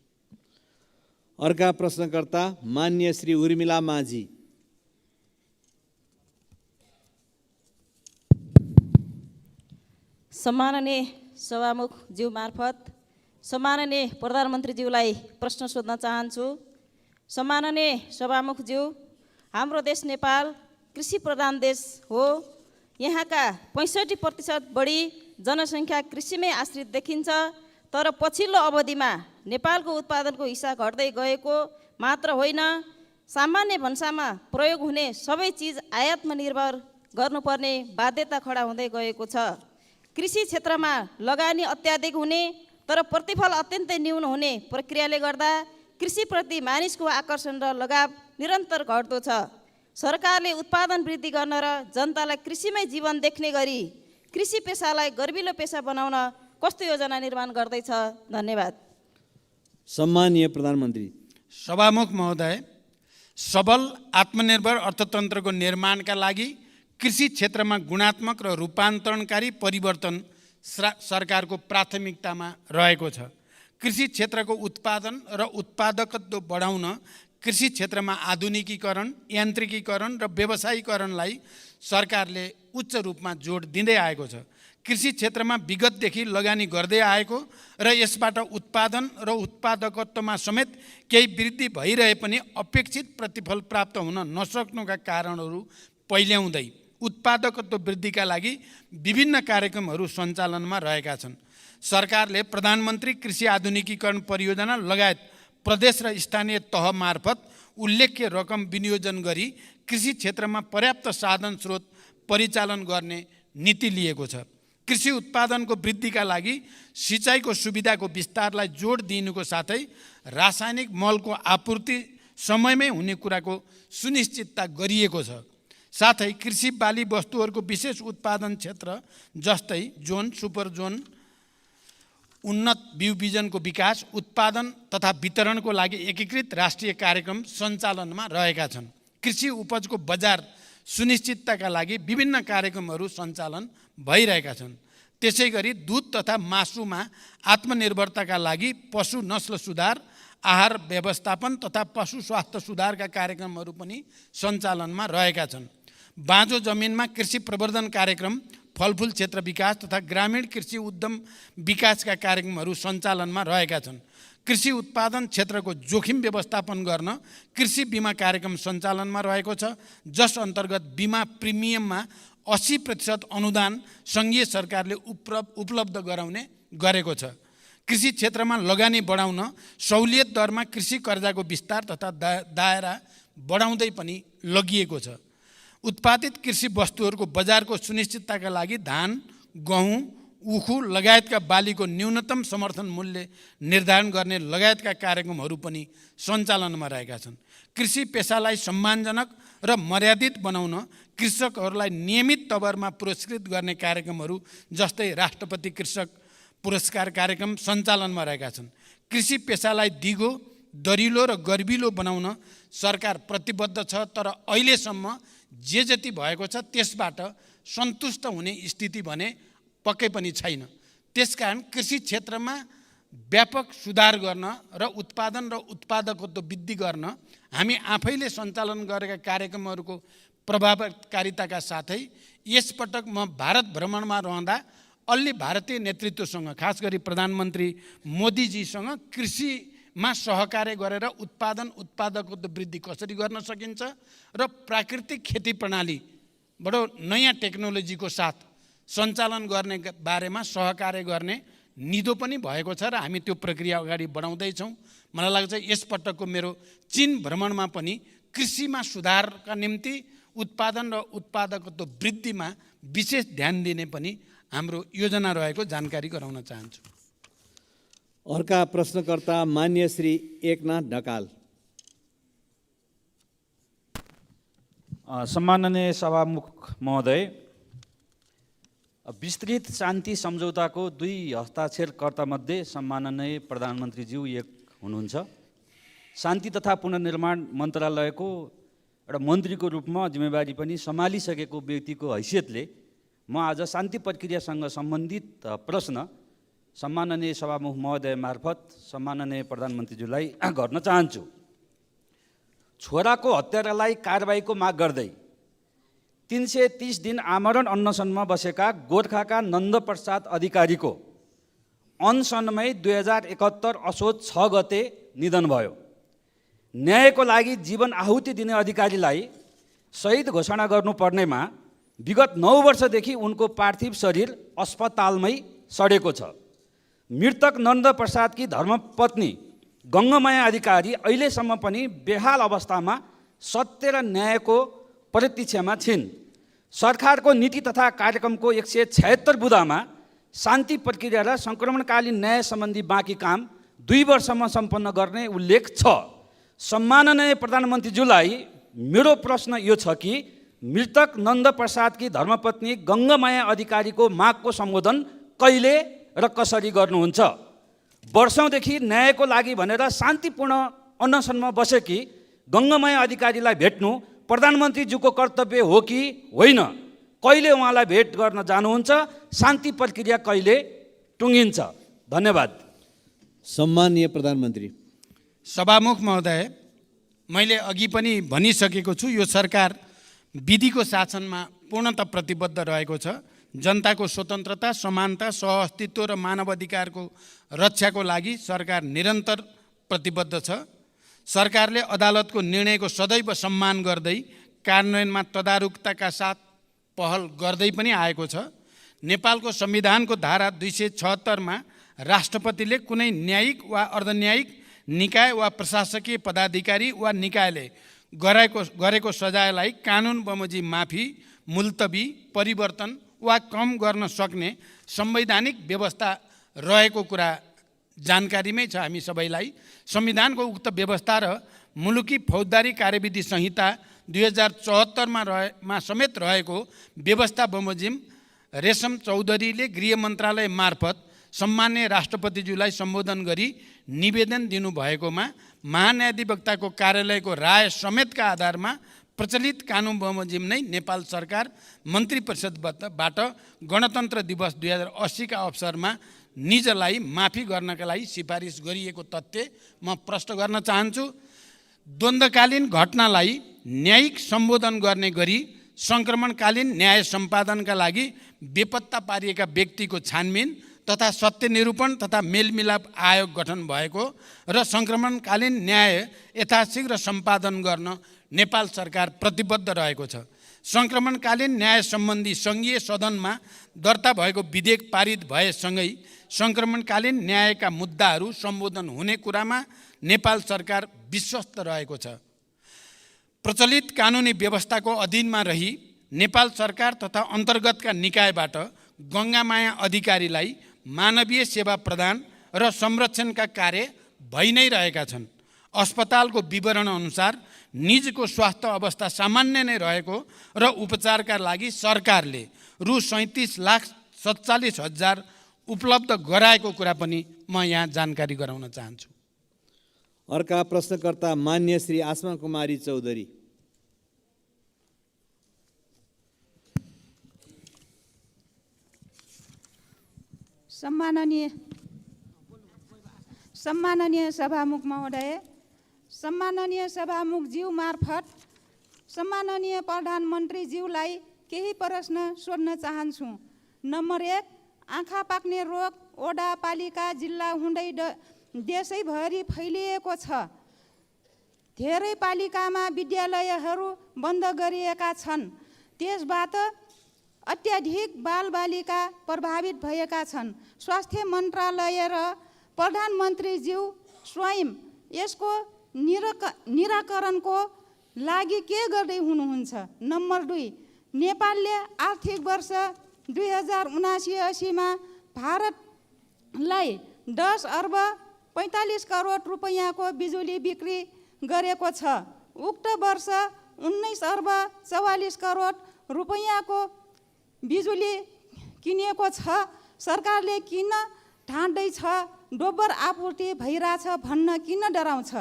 अर्का प्रश्नकर्ता मान्य श्री उर्मिला माझी। सम्माननीय सभामुख ज्यू मार्फत सम्माननीय प्रधानमन्त्रीज्यूलाई प्रश्न सोध्न चाहन्छु। सम्माननीय सभामुख ज्यू, हाम्रो देश नेपाल कृषि प्रधान देश हो। यहाँका 65% बढी जनसङ्ख्या कृषिमै आश्रित देखिन्छ। तर पछिल्लो अवधिमा नेपालको उत्पादनको हिस्सा घट्दै गएको मात्र होइन, सामान्य भन्सामा प्रयोग हुने सबै चिज आयातमा निर्भर गर्नुपर्ने बाध्यता खडा हुँदै गएको छ। कृषि क्षेत्रमा लगानी अत्याधिक हुने तर प्रतिफल अत्यन्तै न्यून हुने प्रक्रियाले गर्दा कृषिप्रति मानिसको आकर्षण र लगाव निरन्तर घट्दो छ। सरकारले उत्पादन वृद्धि गर्न र जनतालाई कृषिमै जीवन देख्ने गरी कृषि पेसालाई गर्विलो पेसा बनाउन कस्तो योजना निर्माण गर्दैछ? धन्यवाद। सम्मानीय प्रधानमन्त्री। सभामुख महोदय, सबल आत्मनिर्भर अर्थतन्त्रको निर्माणका लागि कृषि क्षेत्रमा गुणात्मक र रूपान्तरणकारी परिवर्तन सरकारको प्राथमिकतामा रहेको छ। कृषि क्षेत्रको उत्पादन र उत्पादकत्व बढाउन कृषि क्षेत्रमा आधुनिकीकरण, यान्त्रिकीकरण र व्यवसायीकरणलाई सरकारले उच्च रूपमा जोड दिँदै आएको छ। कृषि क्षेत्रमा विगतदेखि लगानी गर्दै आएको र यसबाट उत्पादन र उत्पादकत्वमा समेत केही वृद्धि भइरहे पनि अपेक्षित प्रतिफल प्राप्त हुन नसक्नुका कारणहरू पहिल्याउँदै उत्पादकत्व वृद्धिका लागि विभिन्न कार्यक्रमहरू सञ्चालनमा रहेका छन्। सरकारले प्रधानमन्त्री कृषि आधुनिकीकरण परियोजना लगायत प्रदेश र स्थानीय तह मार्फत उल्लेख्य रकम विनियोजन गरी कृषि क्षेत्रमा पर्याप्त साधन स्रोत परिचालन गर्ने नीति लिएको छ। कृषि उत्पादनको वृद्धिका लागि सिँचाइको सुविधाको विस्तारलाई जोड दिनुको साथै रासायनिक मलको आपूर्ति समयमै हुने कुराको सुनिश्चितता गरिएको छ। साथै कृषि बाली वस्तुहरूको विशेष उत्पादन क्षेत्र जस्तै जोन, सुपर जोन, उन्नत बिउ बिजनको विकास, उत्पादन तथा वितरणको लागि एकीकृत राष्ट्रिय कार्यक्रम सञ्चालनमा रहेका छन्। कृषि उपजको बजार सुनिश्चितताका लागि विभिन्न कार्यक्रमहरू सञ्चालन भइरहेका छन्। त्यसैगरी दुध तथा मासुमा आत्मनिर्भरताका लागि पशु नस्ल सुधार, आहार व्यवस्थापन तथा पशु स्वास्थ्य सुधारका कार्यक्रमहरू पनि सञ्चालनमा रहेका छन्। बाँझो जमिनमा कृषि प्रवर्धन कार्यक्रम, फलफुल क्षेत्र विकास तथा ग्रामीण कृषि उद्यम विकासका कार्यक्रमहरू सञ्चालनमा रहेका छन्। कृषि उत्पादन क्षेत्रको जोखिम व्यवस्थापन गर्न कृषि बिमा कार्यक्रम सञ्चालनमा रहेको छ, जस अन्तर्गत बिमा प्रिमियममा 80% अनुदान सङ्घीय सरकारले उपलब्ध गराउने गरेको छ। कृषि क्षेत्रमा लगानी बढाउन सहुलियत दरमा कृषि कर्जाको विस्तार तथा दायरा बढाउँदै पनि लगिएको छ। उत्पादित कृषि वस्तुहरूको बजारको सुनिश्चितताका लागि धान, गहुँ, उखु लगायतका बालीको न्यूनतम समर्थन मूल्य निर्धारण गर्ने लगायतका कार्यक्रमहरू पनि सञ्चालनमा रहेका छन्। कृषि पेसालाई सम्मानजनक र मर्यादित बनाउन कृषकहरूलाई नियमित तवरमा पुरस्कृत गर्ने कार्यक्रमहरू जस्तै राष्ट्रपति कृषक पुरस्कार कार्यक्रम सञ्चालनमा रहेका छन्। कृषि पेसालाई दिगो, दरिलो र गर्विलो बनाउन सरकार प्रतिबद्ध छ, तर अहिलेसम्म जे जति भएको छ त्यसबाट सन्तुष्ट हुने स्थिति भने पक्कै पनि छैन। त्यसकारण कृषि क्षेत्रमा व्यापक सुधार गर्न र उत्पादन र उत्पादकत्व वृद्धि गर्न हामी आफैले सञ्चालन गरेका कार्यक्रमहरूको प्रभावकारिताका साथै यसपटक म भारत भ्रमणमा रहँदा अलि भारतीय नेतृत्वसँग, खास गरी प्रधानमन्त्री मोदीजीसँग कृषिमा सहकार्य गरेर उत्पादकत्व वृद्धि कसरी गर्न सकिन्छ र प्राकृतिक खेती प्रणाली बडो नयाँ टेक्नोलोजीको साथ सञ्चालन गर्ने बारेमा सहकार्य गर्ने निधो पनि भएको छ र हामी त्यो प्रक्रिया अगाडि बढाउँदैछौँ। मलाई लाग्छ यसपटकको मेरो चीन भ्रमणमा पनि कृषिमा सुधारका निम्ति उत्पादन र उत्पादकत्व वृद्धिमा विशेष ध्यान दिने पनि हाम्रो योजना रहेको जानकारी गराउन चाहन्छु। अर्का प्रश्नकर्ता मान्य श्री एकनाथ ढकाल। सम्माननीय सभामुख महोदय, विस्तृत शान्ति सम्झौताको 2 हस्ताक्षरकर्तामध्ये सम्माननीय प्रधानमन्त्रीज्यू एक हुनुहुन्छ। शान्ति तथा पुनर्निर्माण मन्त्रालयको एउटा मन्त्रीको रूपमा जिम्मेवारी पनि सम्हालिसकेको व्यक्तिको हैसियतले म आज शान्ति प्रक्रियासँग सम्बन्धित प्रश्न सम्माननीय सभामुख महोदय मार्फत सम्माननीय प्रधानमन्त्रीज्यूलाई गर्न चाहन्छु। छोराको हत्यारालाई कारबाहीको माग गर्दै 330 दिन आमरण अनसनमा बसेका गोर्खाका नन्दप्रसाद अधिकारीको अनसनमै 2071 असोज 6 गते निधन भयो। न्यायको लागि जीवन आहुति दिने अधिकारीलाई शहीद घोषणा गर्नुपर्नेमा विगत 9 वर्षदेखि उनको पार्थिव शरीर अस्पतालमै सडेको छ। मृतक नन्दप्रसादकी धर्मपत्नी गङ्गमाया अधिकारी अहिलेसम्म पनि बेहाल अवस्थामा सत्य र न्यायको प्रतीक्षामा छिन्। सरकारको नीति तथा कार्यक्रमको 176 बुँदामा शान्ति प्रक्रिया र सङ्क्रमणकालीन न्याय सम्बन्धी बाँकी काम 2 वर्षमा सम्पन्न गर्ने उल्लेख छ। सम्माननीय प्रधानमन्त्रीज्यूलाई मेरो प्रश्न यो छ कि मृतक नन्दप्रसादकी धर्मपत्नी गङ्गमाया अधिकारीको मागको सम्बोधन कहिले र कसरी गर्नुहुन्छ? वर्षौँदेखि न्यायको लागि भनेर शान्तिपूर्ण अनसनमा बसेकी गङ्गमाया अधिकारीलाई भेट्नु प्रधानमन्त्रीज्यूको कर्तव्य हो कि होइन? कहिले उहाँलाई भेट गर्न जानुहुन्छ? शान्ति प्रक्रिया कहिले टुङ्गिन्छ? धन्यवाद। सम्माननीय प्रधानमन्त्री। सभामुख महोदय, मैले अघि पनि भनिसकेको छु, यो सरकार विधिको शासनमा पूर्णतः प्रतिबद्ध रहेको छ। जनताको स्वतन्त्रता, समानता, सहअस्तित्व र मानवाधिकारको रक्षाको लागि सरकार निरन्तर प्रतिबद्ध छ। सरकारले अदालतको निर्णयको सदैव सम्मान गर्दै कार्यान्वयनमा तदारुकताका साथ पहल गर्दै पनि आएको छ। नेपालको संविधानको धारा 276 मा राष्ट्रपतिले कुनै न्यायिक वा अर्धन्यायिक निकाय वा प्रशासकीय पदाधिकारी वा निकायले गरेको सजायलाई कानुन बमोजिम माफी, मुल्तवी, परिवर्तन वा कम गर्न सक्ने संवैधानिक व्यवस्था रहेको कुरा जानकारीमै छ हामी सबैलाई। संविधानको उक्त व्यवस्था र मुलुकी फौजदारी कार्यविधि संहिता 2074 मा समेत रहेको व्यवस्था बमोजिम रेशम चौधरीले गृह मन्त्रालय मार्फत सम्मान्य राष्ट्रपतिज्यूलाई सम्बोधन गरी निवेदन दिनुभएकोमा महान्यायाधिवक्ताको कार्यालयको राय समेतका आधारमा प्रचलित कानुन बमोजिम नै नेपाल सरकार मन्त्री परिषदबाट गणतन्त्र दिवस 2080 का अवसरमा निजलाई माफी गर्नका लागि सिफारिस गरिएको तथ्य म प्रश्न गर्न चाहन्छु। द्वन्द्वकालीन घटनालाई न्यायिक सम्बोधन गर्ने गरी सङ्क्रमणकालीन न्याय सम्पादनका लागि बेपत्ता पारिएका व्यक्तिको छानबिन तथा सत्य निरूपण तथा मेलमिलाप आयोग गठन भएको र सङ्क्रमणकालीन न्याय यथाशीघ्र सम्पादन गर्न नेपाल सरकार प्रतिबद्ध रहेको छ। सङ्क्रमणकालीन न्याय सम्बन्धी सङ्घीय सदनमा दर्ता भएको विधेयक पारित भएसँगै सङ्क्रमणकालीन न्यायका मुद्दाहरू सम्बोधन हुने कुरामा नेपाल सरकार विश्वस्त रहेको छ। प्रचलित कानुनी व्यवस्थाको अधीनमा रही नेपाल सरकार तथा अन्तर्गतका निकायबाट गङ्गामाया अधिकारीलाई मानवीय सेवा प्रदान र संरक्षणका कार्य भइ नै रहेका छन्। अस्पतालको विवरण अनुसार निजको स्वास्थ्य अवस्था सामान्य नै रहेको र उपचारका लागि सरकारले रु 37,47,000 उपलब्ध गराएको कुरा पनि म यहाँ जानकारी गराउन चाहन्छु। अर्का प्रश्नकर्ता मान्य श्री आसमा कुमारी चौधरी। सम्माननीय सभामुख महोदय, सम्माननीय सभामुखज्यू मार्फत सम्माननीय प्रधानमन्त्रीज्यूलाई केही प्रश्न सोध्न चाहन्छु। नम्बर 1, आँखा पाक्ने रोग ओडा पालिका जिल्ला हुँदै देशैभरि फैलिएको छ। धेरै पालिकामा विद्यालयहरू बन्द गरिएका छन्। त्यसबाट अत्याधिक बालबालिका प्रभावित भएका छन्। स्वास्थ्य मन्त्रालय र प्रधानमन्त्रीज्यू स्वयं यसको निराकरणको लागि के गर्दै हुनुहुन्छ? नम्बर 2, नेपालले आर्थिक वर्ष 2079-80 मा भारतलाई 10 अर्ब 45 करोड रुपैयाँको बिजुली बिक्री गरेको छ। उक्त वर्ष 19 अर्ब 44 करोड रुपैयाँको बिजुली किनेको छ। सरकारले किन ठान्दैछ दोब्बर आपूर्ति भइरहेछ भन्न किन डराउँछ?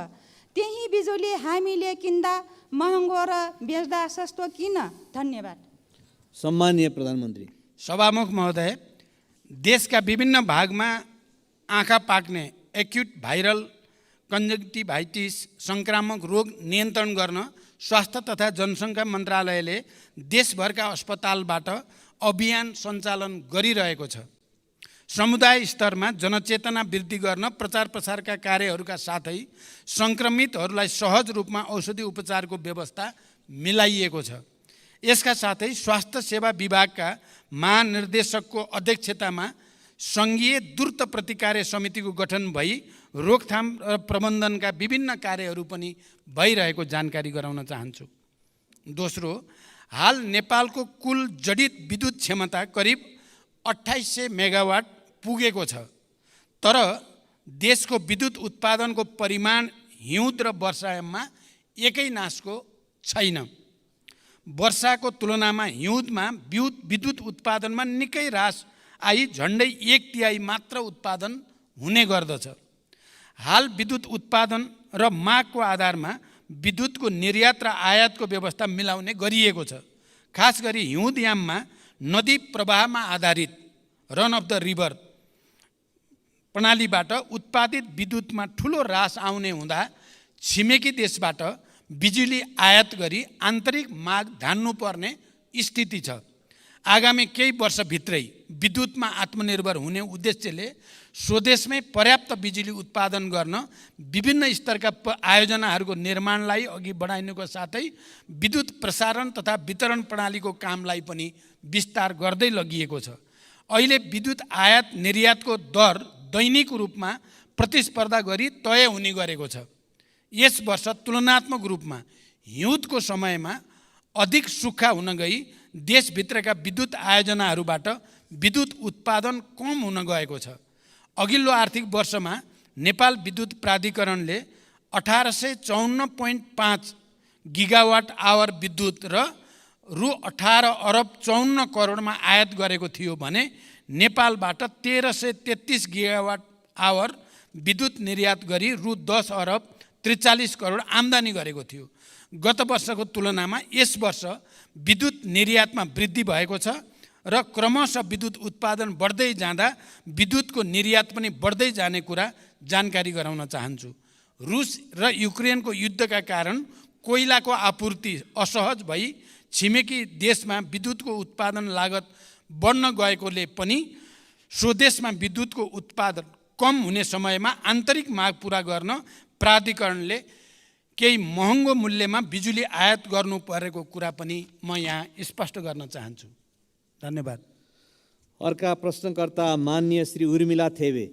त्यही बिजुली हामीले किन्दा महँगो र बेच्दा सस्तो किन? धन्यवाद। सम्माननीय प्रधानमन्त्री। सभामुख महोदय, देशका विभिन्न भागमा आँखा पाक्ने एक्युट भाइरल कन्जक्टिभाइटिस संक्रामक रोग नियन्त्रण गर्न स्वास्थ्य तथा जनसङ्ख्या मन्त्रालयले देशभरका अस्पतालबाट अभियान सञ्चालन गरिरहेको छ। समुदाय स्तरमा जनचेतना वृद्धि गर्न प्रचार प्रसारका कार्यहरूका साथै सङ्क्रमितहरूलाई सहज रूपमा औषधि उपचारको व्यवस्था मिलाइएको छ। यसका साथै स्वास्थ्य सेवा विभागका महानिर्देशकको अध्यक्षतामा सङ्घीय द्रुत प्रतिकार्य समितिको गठन भई रोकथाम र प्रबन्धनका विभिन्न कार्यहरू पनि भइरहेको जानकारी गराउन चाहन्छु। दोस्रो, हाल नेपालको कुल जडित विद्युत क्षमता करिब 2800 मेगावाट पुगेको छ। तर देशको विद्युत उत्पादनको परिमाण हिउँद र वर्षायाममा एकै नासको छैन। वर्षाको तुलनामा हिउँदमा विद्युत उत्पादनमा निकै ह्रास आई झन्डै 1/3 मात्र उत्पादन हुने गर्दछ। हाल विद्युत उत्पादन र मागको आधारमा विद्युतको निर्यात र आयातको व्यवस्था मिलाउने गरिएको छ। खास गरी हिउँदयाममा नदी प्रवाहमा आधारित रन अफ द रिभर प्रणालीबाट उत्पादित विद्युतमा ठुलो ह्रास आउने हुँदा छिमेकी देशबाट बिजुली आयात गरी आन्तरिक माग धान्नुपर्ने स्थिति छ। आगामी केही वर्षभित्रै विद्युतमा आत्मनिर्भर हुने उद्देश्यले स्वदेशमै पर्याप्त बिजुली उत्पादन गर्न विभिन्न स्तरका आयोजनाहरूको निर्माणलाई अघि बढाइनुको साथै विद्युत प्रसारण तथा वितरण प्रणालीको कामलाई पनि विस्तार गर्दै लगिएको छ। अहिले विद्युत आयात निर्यातको दर दैनिक रूपमा प्रतिस्पर्धा गरी तय हुने गरेको छ। यस वर्ष तुलनात्मक रूपमा हिउँदको समयमा अधिक सुक्खा हुन गई देशभित्रका विद्युत आयोजनाहरूबाट विद्युत उत्पादन कम हुन गएको छ। अघिल्लो आर्थिक वर्षमा नेपाल विद्युत प्राधिकरणले 1854.5 गिगावाट आवर विद्युत र रु 18 अर्ब 54 करोडमा आयात गरेको थियो भने नेपालबाट 1333 गिगावाट आवर विद्युत निर्यात गरी रु 10 अर्ब 43 करोड आम्दानी गरेको थियो। गत वर्षको तुलनामा यस वर्ष विद्युत निर्यातमा वृद्धि भएको छ र क्रमशः विद्युत उत्पादन बढ्दै जाँदा विद्युतको निर्यात पनि बढ्दै जाने कुरा जानकारी गराउन चाहन्छु। रुस र युक्रेनको युद्धका कारण कोइलाको आपूर्ति असहज भई छिमेकी देशमा विद्युतको उत्पादन लागत बढ्न गएकोले पनि स्वदेशमा विद्युतको उत्पादन कम हुने समयमा आन्तरिक माग पुरा गर्न प्राधिकरणले केही महँगो मूल्यमा बिजुली आयात गर्नु परेको कुरा पनि म यहाँ स्पष्ट गर्न चाहन्छु। धन्यवाद। अर्का प्रश्नकर्ता माननीय श्री उर्मिला थेवे।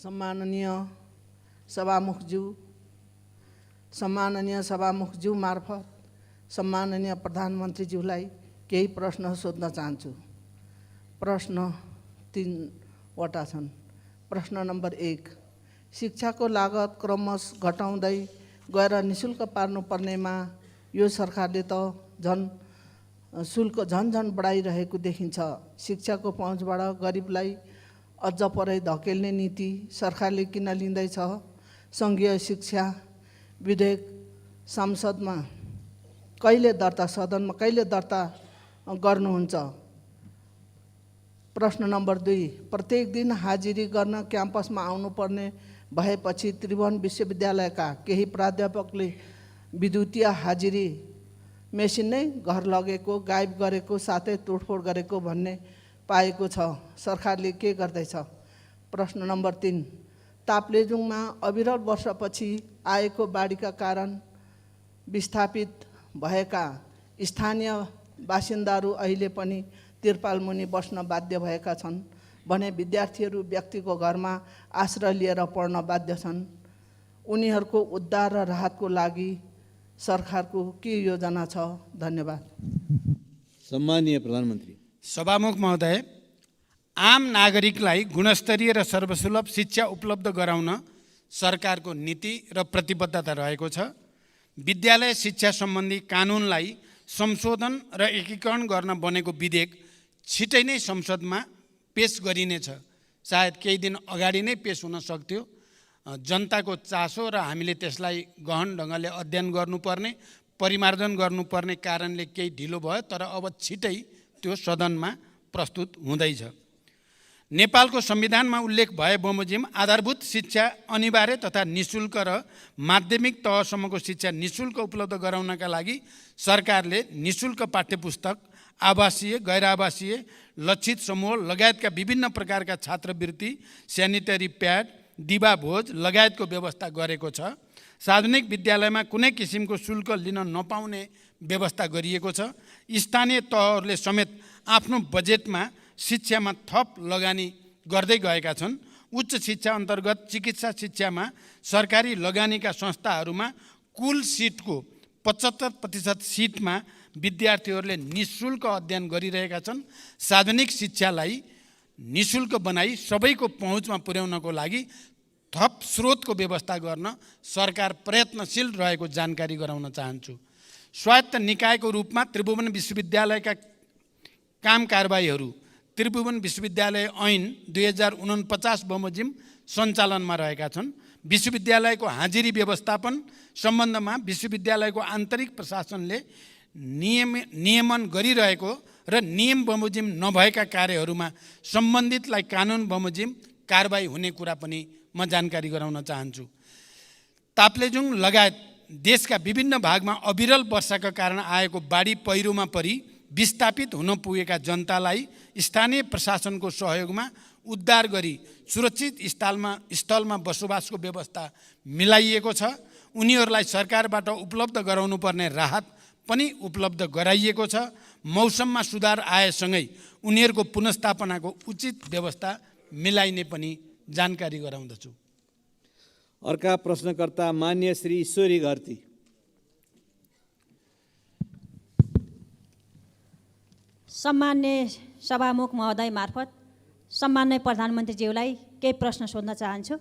सम्माननीय सभामुखज्यू मार्फत सम्माननीय प्रधानमन्त्रीज्यूलाई केही प्रश्न सोध्न चाहन्छु। प्रश्न 3 वटा छन्। प्रश्न नम्बर 1, शिक्षाको लागत क्रमशः घटाउँदै गएर निशुल्क पार्नुपर्नेमा यो सरकारले त शुल्क झन बढाइरहेको देखिन्छ। शिक्षाको पहुँचबाट गरिबलाई अझ परै धकेल्ने नीति सरकारले किन लिँदैछ? सङ्घीय शिक्षा विधेयक सदनमा कहिले दर्ता गर्नुहुन्छ? प्रश्न नम्बर 2, प्रत्येक दिन हाजिरी गर्न क्याम्पसमा आउनुपर्ने भएपछि त्रिभुवन विश्वविद्यालयका केही प्राध्यापकले विद्युतीय हाजिरी मेसिन नै घर लगेको, गायब गरेको, साथै तोडफोड गरेको भन्ने पाएको छ। सरकारले के गर्दैछ? प्रश्न नम्बर 3, ताप्लेजुङमा अविरल वर्षपछि आएको बाढीका कारण विस्थापित भएका स्थानीय बासिन्दाहरू अहिले पनि तिरपाल मुनि बस्न बाध्य भएका छन् भने विद्यार्थीहरू व्यक्तिको घरमा आश्रय लिएर पढ्न बाध्य छन्। उनीहरूको उद्धार र राहतको लागि सरकारको के योजना छ? धन्यवाद। सम्माननीय प्रधानमन्त्री। सभामुख महोदय, आम नागरिकलाई गुणस्तरीय र सर्वसुलभ शिक्षा उपलब्ध गराउन सरकारको नीति र प्रतिबद्धता रहेको छ। विद्यालय शिक्षा सम्बन्धी कानुनलाई संशोधन र एकीकरण गर्न बनेको विधेयक छिटै नै संसदमा पेश गरिनेछ। सायद केही दिन अगाडि नै पेश हुन सक्थ्यो। जनताको चासो र हामीले त्यसलाई गहन ढङ्गले अध्ययन गर्नुपर्ने, परिमार्जन गर्नुपर्ने कारणले केही ढिलो भयो, तर अब छिटै त्यो सदनमा प्रस्तुत हुँदैछ। नेपालको संविधानमा उल्लेख भए बमोजिम आधारभूत शिक्षा अनिवार्य तथा निशुल्क र माध्यमिक तहसम्मको शिक्षा निशुल्क उपलब्ध गराउनका लागि सरकारले निशुल्क पाठ्यपुस्तक, आवासीय, गैर आवासीय, लक्षित समूह लगायतका विभिन्न प्रकारका छात्रवृत्ति, स्यानिटरी प्याड, दिवा भोज लगायतको व्यवस्था गरेको छ। सार्वजनिक विद्यालयमा कुनै किसिमको शुल्क लिन नपाउने व्यवस्था गरिएको छ। स्थानीय तहहरूले समेत आफ्नो बजेटमा शिक्षामा थप लगानी गर्दै गएका छन्। उच्च शिक्षा अन्तर्गत चिकित्सा शिक्षामा सरकारी लगानीका संस्थाहरूमा कुल सिटको 75% सिटमा विद्यार्थीहरूले निशुल्क अध्ययन गरिरहेका छन्। सार्वजनिक शिक्षालाई निशुल्क बनाई सबैको पहुँचमा पुर्याउनको लागि थप स्रोतको व्यवस्था गर्न सरकार प्रयत्नशील रहेको जानकारी गराउन चाहन्छु। स्वायत्त निकायको रूपमा त्रिभुवन विश्वविद्यालयका काम कारबाहीहरू त्रिभुवन विश्वविद्यालय ऐन 2049 बमोजिम सञ्चालनमा रहेका छन्। विश्वविद्यालयको हाजिरी व्यवस्थापन सम्बन्धमा विश्वविद्यालयको आन्तरिक प्रशासनले नियमन गरिरहेको र नियम बमोजिम नभएका कार्यहरूमा सम्बन्धितलाई कानुन बमोजिम कारबाही हुने कुरा पनि म जानकारी गराउन चाहन्छु। ताप्लेजुङ लगायत देशका विभिन्न भागमा अविरल वर्षाका कारण आएको बाढी पहिरोमा परि विस्थापित हुन पुगेका जनतालाई स्थानीय प्रशासनको सहयोगमा उद्धार गरी सुरक्षित स्थलमा बसोबासको व्यवस्था मिलाइएको छ। उनीहरूलाई सरकारबाट उपलब्ध गराउनुपर्ने राहत पनि उपलब्ध गराइएको छ। मौसममा सुधार आएसँगै उनीहरूको पुनर्स्थापनाको उचित व्यवस्था मिलाइने पनि जानकारी गराउँदछु। अर्का प्रश्नकर्ता मान्य श्री ईश्वरी घरती। सम्मान्य सभामुख महोदय मार्फत सम्मान्य प्रधानमन्त्रीज्यूलाई केही प्रश्न सोध्न चाहन्छु।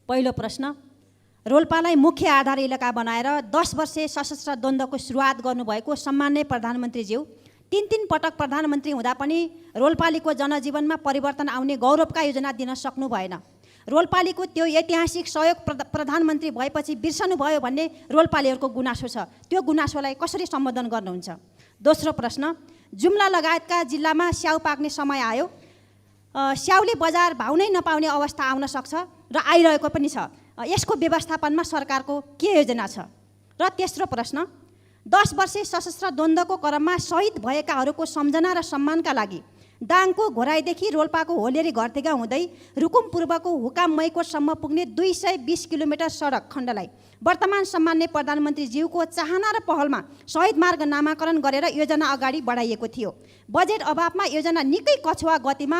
पहिलो प्रश्न, रोल्पालाई मुख्य आधार इलाका बनाएर 10 वर्षे सशस्त्र द्वन्द्वको सुरुवात गर्नुभएको सम्मान्य प्रधानमन्त्रीज्यू 3 पटक प्रधानमन्त्री हुँदा पनि रोल्पालीको जनजीवनमा परिवर्तन आउने गौरवका योजना दिन सक्नु भएन। रोल्पालीको त्यो ऐतिहासिक सहयोग प्रधानमन्त्री भएपछि बिर्सनुभयो भन्ने रोल्पालीहरूको गुनासो छ। त्यो गुनासोलाई कसरी सम्बोधन गर्नुहुन्छ? दोस्रो प्रश्न, जुम्ला लगायतका जिल्लामा स्याउ पाक्ने समय आयो। स्याउले बजार भाउ नै नपाउने अवस्था आउन सक्छ र आइरहेको पनि छ। यसको व्यवस्थापनमा सरकारको के योजना छ? र तेस्रो प्रश्न, 10 वर्षे सशस्त्र द्वन्द्वको क्रममा शहीद भएकाहरूको सम्झना र सम्मानका लागि दाङको घोराईदेखि रोल्पाको होलेरी घरतेगा हुँदै रुकुम पूर्वको हुकाम मैकोटसम्म पुग्ने 220 किलोमिटर सडक खण्डलाई वर्तमान सम्मान्य प्रधानमन्त्रीज्यूको चाहना र पहलमा शहीद मार्ग नामाकरण गरेर योजना अगाडि बढाइएको थियो। बजेट अभावमा योजना निकै कछुवा गतिमा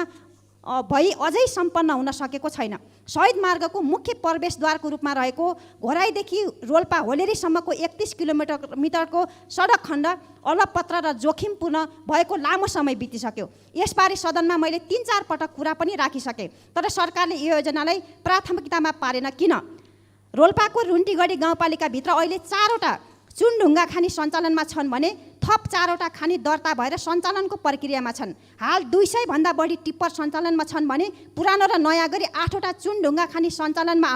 भई अझै सम्पन्न हुन सकेको छैन। शहीद मार्गको मुख्य प्रवेशद्वारको रूपमा रहेको घोराईदेखि रोल्पा होलेरीसम्मको 31 किलोमिटरको सडक खण्ड अलपत्र र जोखिमपूर्ण भएको लामो समय बितिसक्यो। यसबारे सदनमा मैले 3-4 पटक कुरा पनि राखिसकेँ, तर सरकारले यो योजनालाई प्राथमिकतामा पारेन किन? रोल्पाको रुन्टीगढी गाउँपालिकाभित्र अहिले 4वटा चुनढुङ्गा खानी सञ्चालनमा छन् भने थप 4वटा खानी दर्ता भएर सञ्चालनको प्रक्रियामा छन्। हाल 200 भन्दा बढी टिप्पर सञ्चालनमा छन् भने पुरानो र नयाँ गरी 8वटा चुनढुङ्गा खानी सञ्चालनमा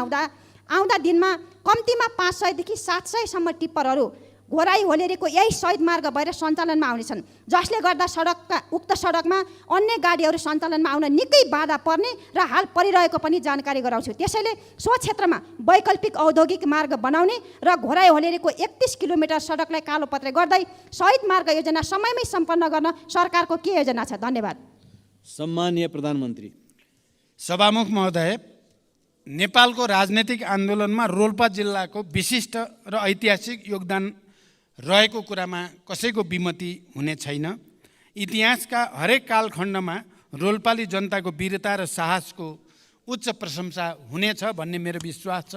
आउँदा दिनमा कम्तीमा 500 देखि 700 सम्म टिप्परहरू घोराई होलेरीको यही शहीद मार्ग भएर सञ्चालनमा आउनेछन्, जसले गर्दा उक्त सडकमा अन्य गाडीहरू सञ्चालनमा आउन निकै बाधा पर्ने र हाल परिरहेको पनि जानकारी गराउँछु। त्यसैले सो क्षेत्रमा वैकल्पिक औद्योगिक मार्ग बनाउने र घोराई होलेरीको 31 किलोमिटर सडकलाई कालोपत्रे गर्दै शहीद मार्ग योजना समयमै सम्पन्न गर्न सरकारको के योजना छ? धन्यवाद। सम्माननीय प्रधानमन्त्री। सभामुख महोदय, नेपालको राजनैतिक आन्दोलनमा रोल्पा जिल्लाको विशिष्ट र ऐतिहासिक योगदान रहेको कुरामा कसैको विमति हुने छैन। इतिहासका हरेक कालखण्डमा रोल्पाली जनताको वीरता र साहसको उच्च प्रशंसा हुनेछ भन्ने मेरो विश्वास छ।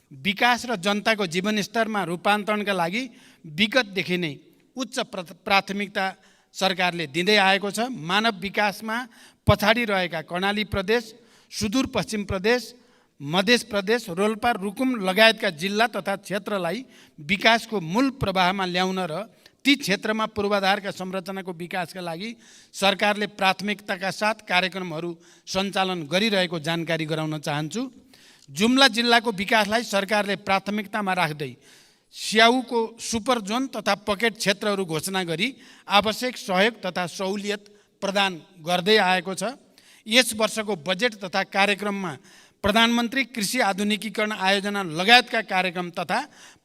विकास र जनताको जीवनस्तरमा रूपान्तरणका लागि विगतदेखि नै उच्च प्राथमिकता सरकारले दिँदै आएको छ। मानव विकासमा पछाडि रहेका कर्णाली प्रदेश, सुदूरपश्चिम प्रदेश, मध्य प्रदेश, रोल्पा, रुकुम लगायतका जिल्ला तथा क्षेत्रलाई विकासको मूल प्रवाहमा ल्याउन र ती क्षेत्रमा पूर्वाधारका संरचनाको विकासका लागि सरकारले प्राथमिकताका साथ कार्यक्रमहरू सञ्चालन गरिरहेको जानकारी गराउन चाहन्छु। जुम्ला जिल्लाको विकासलाई सरकारले प्राथमिकतामा राख्दै स्याउको सुपर जोन तथा पकेट क्षेत्रहरू घोषणा गरी आवश्यक सहयोग तथा सहुलियत प्रदान गर्दै आएको छ। यस वर्षको बजेट तथा कार्यक्रममा प्रधानमन्त्री कृषि आधुनिकीकरण आयोजना लगायतका कार्यक्रम तथा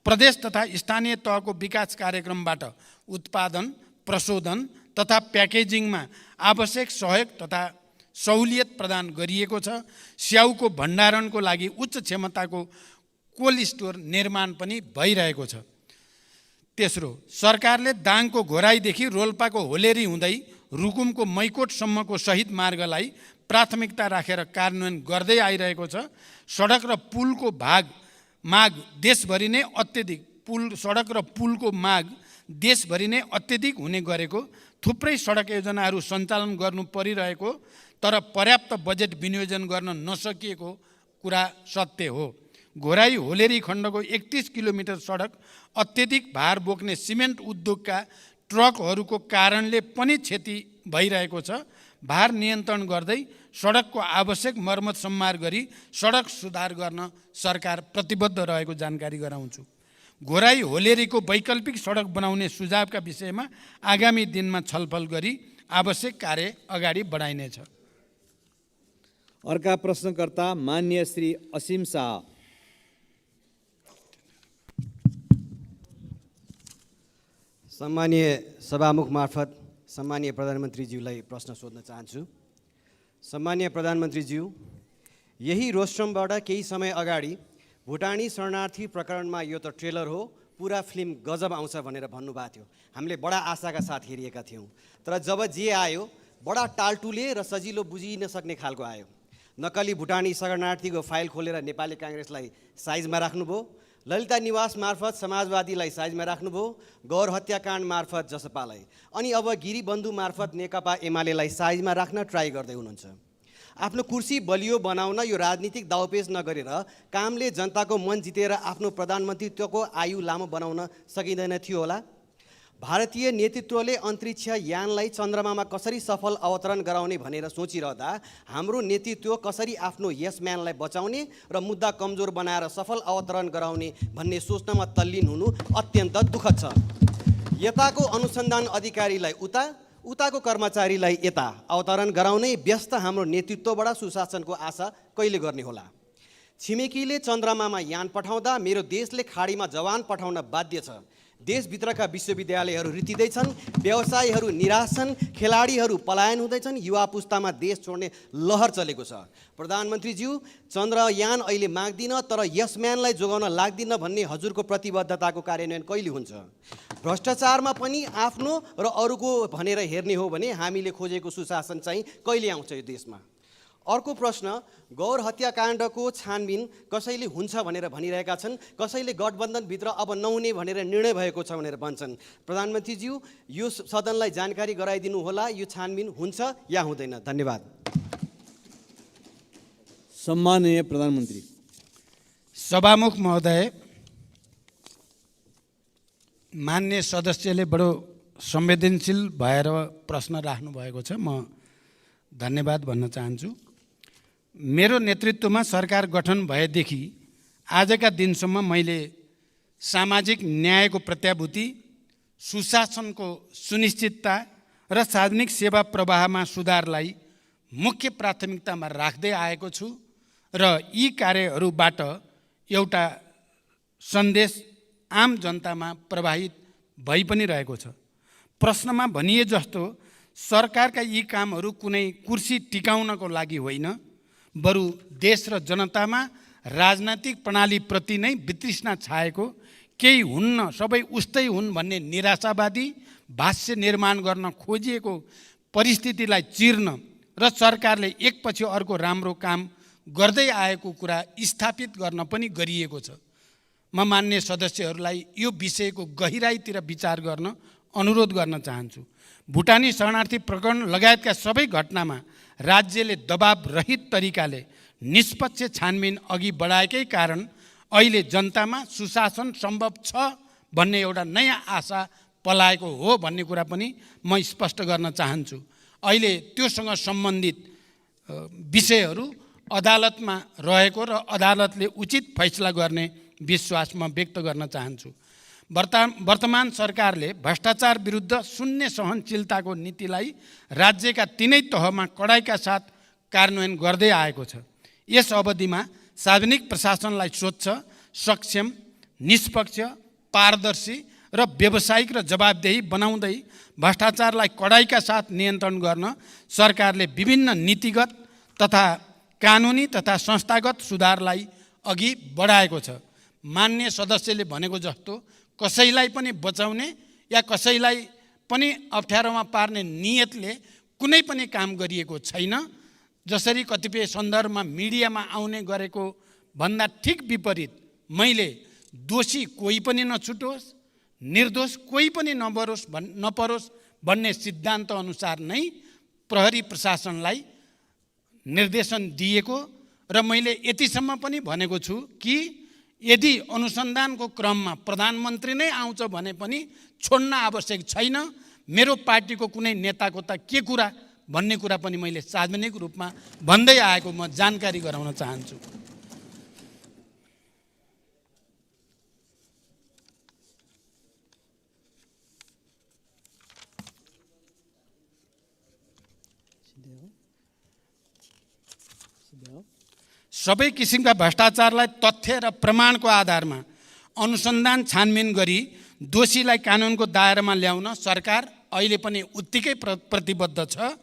प्रदेश तथा स्थानीय तहको विकास कार्यक्रमबाट उत्पादन, प्रशोधन तथा प्याकेजिङमा आवश्यक सहयोग तथा सहुलियत प्रदान गरिएको छ। स्याउको भण्डारणको लागि उच्च क्षमताको कोल्ड स्टोर निर्माण पनि भइरहेको छ। तेस्रो, सरकारले दाङको घोराईदेखि रोल्पाको होलेरी हुँदै रुकुमको मैकोटसम्मको शहीद मार्गलाई प्राथमिकता राखेर कार्यान्वयन गर्दै आइरहेको छ। सडक र पुलको माग देशभरि नै सडक र पुलको माग देशभरि नै अत्यधिक हुने गरेको, थुप्रै सडक योजनाहरू सञ्चालन गर्नु परिरहेको तर पर्याप्त बजेट विनियोजन गर्न नसकिएको कुरा सत्य हो। घोराई होलेरी खण्डको 31 किलोमिटर सडक अत्यधिक भार बोक्ने सिमेन्ट उद्योगका ट्रकहरूको कारणले पनि क्षति भइरहेको छ। भार नियन्त्रण गर्दै सडकको आवश्यक मर्मत सम्मार गरी सडक सुधार गर्न सरकार प्रतिबद्ध रहेको जानकारी गराउँछु। घोराई होलेरीको वैकल्पिक सडक बनाउने सुझावका विषयमा आगामी दिनमा छलफल गरी आवश्यक कार्य अगाडि बढाइनेछ। अर्का प्रश्नकर्ता माननीय श्री असीम शाह। सम्मानीय सभामुख मार्फत सम्मानीय प्रधानमन्त्रीज्यूलाई प्रश्न सोध्न चाहन्छु। सम्मानीय प्रधानमन्त्रीज्यू, यही रोस्ट्रमबाट केही समय अगाडि भुटानी शरणार्थी प्रकरणमा यो त ट्रेलर हो, पुरा फिल्म गजब आउँछ भनेर भन्नुभएको थियो। हामीले बडा आशाका साथ हेरिएका थियौँ, तर जब जे आयो बडा टालटुले र सजिलो बुझिन सक्ने खालको आयो। नक्कली भुटानी शरणार्थीको फाइल खोलेर नेपाली काङ्ग्रेसलाई साइजमा राख्नुभयो, ललिता निवास मार्फत समाजवादीलाई साइजमा राख्नुभयो, गौर हत्याकाण्ड मार्फत जसपालाई, अनि अब गिरिबन्धु मार्फत नेकपा एमालेलाई साइजमा राख्न ट्राई गर्दै हुनुहुन्छ। आफ्नो कुर्सी बलियो बनाउन यो राजनीतिक दाउपेच नगरेर कामले जनताको मन जितेर आफ्नो प्रधानमन्त्रीत्वको आयु लामो बनाउन सकिँदैन थियो होला? भारतीय नेतृत्वले अन्तरिक्ष यानलाई चन्द्रमामा कसरी सफल अवतरण गराउने भनेर सोचिरहँदा हाम्रो नेतृत्व कसरी आफ्नो यसम्यानलाई बचाउने र मुद्दा कमजोर बनाएर सफल अवतरण गराउने भन्ने सोच्नमा तल्लीन हुनु अत्यन्त दुःखद छ। यताको अनुसन्धान अधिकारीलाई उताको कर्मचारीलाई यता अवतरण गराउने व्यस्त हाम्रो नेतृत्वबाट सुशासनको आशा कहिले गर्ने होला? छिमेकीले चन्द्रमामा यान पठाउँदा मेरो देशले खाडीमा जवान पठाउन बाध्य छ। देशभित्रका विश्वविद्यालयहरू रित्तिँदैछन्, व्यवसायीहरू निराश छन्, खेलाडीहरू पलायन हुँदैछन्, युवा पुस्तामा देश छोड्ने लहर चलेको छ। प्रधानमन्त्रीज्यू, चन्द्रयान अहिले माग्दिन तर यसम्यानलाई जोगाउन लाग्दिन भन्ने हजुरको प्रतिबद्धताको कार्यान्वयन कहिले हुन्छ? भ्रष्टाचारमा पनि आफ्नो र अरूको भनेर हेर्ने हो भने हामीले खोजेको सुशासन चाहिँ कहिले आउँछ यो देशमा? अर्को प्रश्न, गौर हत्याकाण्डको छानबिन कसैले हुन्छ भनेर भनिरहेका छन्, कसैले गठबन्धनभित्र अब नहुने भनेर निर्णय भएको छ भनेर भन्छन्। प्रधानमन्त्रीज्यू, यो सदनलाई जानकारी गराइदिनु होला, यो छानबिन हुन्छ या हुँदैन? धन्यवाद। सम्माननीय प्रधानमन्त्री। सभामुख महोदय, मान्य सदस्यले बडो संवेदनशील भएर प्रश्न राख्नु भएको छ, म धन्यवाद भन्न चाहन्छु। मेरो नेतृत्वमा सरकार गठन भएदेखि आजका दिनसम्म मैले सामाजिक न्यायको प्रत्याभूति, सुशासनको सुनिश्चितता र सार्वजनिक सेवा प्रवाहमा सुधारलाई मुख्य प्राथमिकतामा राख्दै आएको छु र यी कार्यहरूबाट एउटा सन्देश आम जनतामा प्रवाहित भइ पनि रहेको छ। प्रश्नमा भनिए जस्तो सरकारका यी कामहरू कुनै कुर्सी टिकाउनको लागि होइन, बरु देश र जनतामा राजनैतिक प्रणालीप्रति नै वितृष्णा छाएको, केही हुन्न सबै उस्तै हुन् भन्ने निराशावादी भाष्य निर्माण गर्न खोजिएको परिस्थितिलाई चिर्न र सरकारले एकपछि अर्को राम्रो काम गर्दै आएको कुरा स्थापित गर्न पनि गरिएको छ। म मान्य सदस्यहरूलाई यो विषयको गहिराईतिर विचार गर्न अनुरोध गर्न चाहन्छु। भुटानी शरणार्थी प्रकरण लगायतका सबै घटनामा राज्यले दबाव रहित तरिकाले निष्पक्ष छानबिन अघि बढाएकै कारण अहिले जनतामा सुशासन सम्भव छ भन्ने एउटा नयाँ आशा पलाएको हो भन्ने कुरा पनि म स्पष्ट गर्न चाहन्छु। अहिले त्योसँग सम्बन्धित विषयहरू अदालतमा रहेको र अदालतले उचित फैसला गर्ने विश्वास म व्यक्त गर्न चाहन्छु। वर्तमान सरकारले भ्रष्टाचार विरुद्ध शून्य सहनशीलताको नीतिलाई राज्यका तीनै तहमा कडाइका साथ कार्यान्वयन गर्दै आएको छ। यस अवधिमा सार्वजनिक प्रशासनलाई स्वच्छ, सक्षम, निष्पक्ष, पारदर्शी र व्यावसायिक र जवाबदेही बनाउँदै भ्रष्टाचारलाई कडाइका साथ नियन्त्रण गर्न सरकारले विभिन्न नीतिगत तथा कानुनी तथा संस्थागत सुधारलाई अघि बढाएको छ। मान्य सदस्यले भनेको जस्तो कसैलाई पनि बचाउने या कसैलाई पनि अप्ठ्यारोमा पार्ने नियतले कुनै पनि काम गरिएको छैन। जसरी कतिपय सन्दर्भमा मिडियामा आउने गरेको भन्दा ठिक विपरीत मैले दोषी कोही पनि नछुटोस्, निर्दोष कोही पनि नपरोस् भन्ने सिद्धान्त अनुसार नै प्रहरी प्रशासनलाई निर्देशन दिएको र मैले यतिसम्म पनि भनेको छु कि यदि अनुसन्धानको क्रममा प्रधानमन्त्री नै आउँछ भने पनि छोड्न आवश्यक छैन। मेरो पार्टीको कुनै नेताको त के कुरा भन्ने कुरा पनि मैले सार्वजनिक रूपमा भन्दै आएको म जानकारी गराउन चाहन्छु। सबै किसिमका भ्रष्टाचारलाई तथ्य र प्रमाणको आधारमा अनुसन्धान छानबिन गरी दोषीलाई कानुनको दायरामा ल्याउन सरकार अहिले पनि उत्तिकै प्रतिबद्ध छ।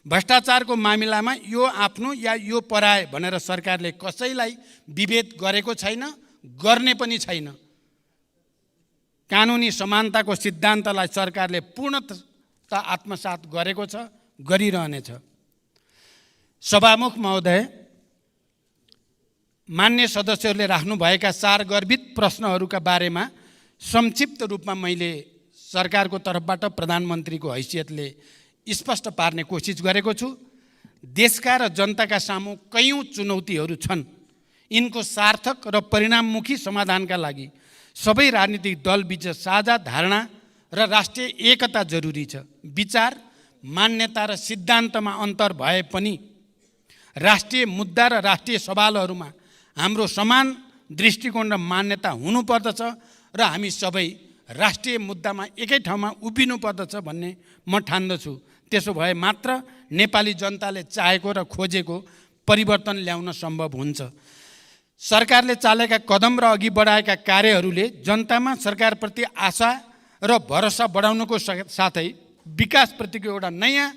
भ्रष्टाचारको मामिलामा यो आफ्नो या यो पराए भनेर सरकारले कसैलाई विभेद गरेको छैन, गर्ने पनि छैन। कानुनी समानताको सिद्धान्तलाई सरकारले पूर्णतः आत्मसात गरेको छ, गरिरहनेछ। सभामुख महोदय, मान्य सदस्यहरूले राख्नुभएका सारगर्भित प्रश्नहरूका बारेमा संक्षिप्त रूपमा मैले सरकारको तर्फबाट प्रधानमन्त्रीको हैसियतले स्पष्ट पार्ने कोसिस गरेको छु। देशका र जनताका सामु कयौँ चुनौतीहरू छन्। यिनको सार्थक र परिणाममुखी समाधानका लागि सबै राजनीतिक दलबीच साझा धारणा र राष्ट्रिय एकता जरुरी छ। विचार, मान्यता र सिद्धान्तमा अन्तर भए पनि राष्ट्रिय मुद्दा र राष्ट्रिय सवालहरूमा हाम्रो समान दृष्टिकोण र मान्यता हुनुपर्दछ र हामी सबै राष्ट्रिय मुद्दामा एकै ठाउँमा उभिनुपर्दछ भन्ने म ठान्दछु। त्यसो भए मात्र नेपाली जनताले चाहेको र खोजेको परिवर्तन ल्याउन सम्भव हुन्छ। सरकारले चालेका कदम र अघि बढाएका कार्यहरूले जनतामा सरकारप्रति आशा र भरोसा बढाउनुको साथै विकासप्रतिको एउटा नयाँ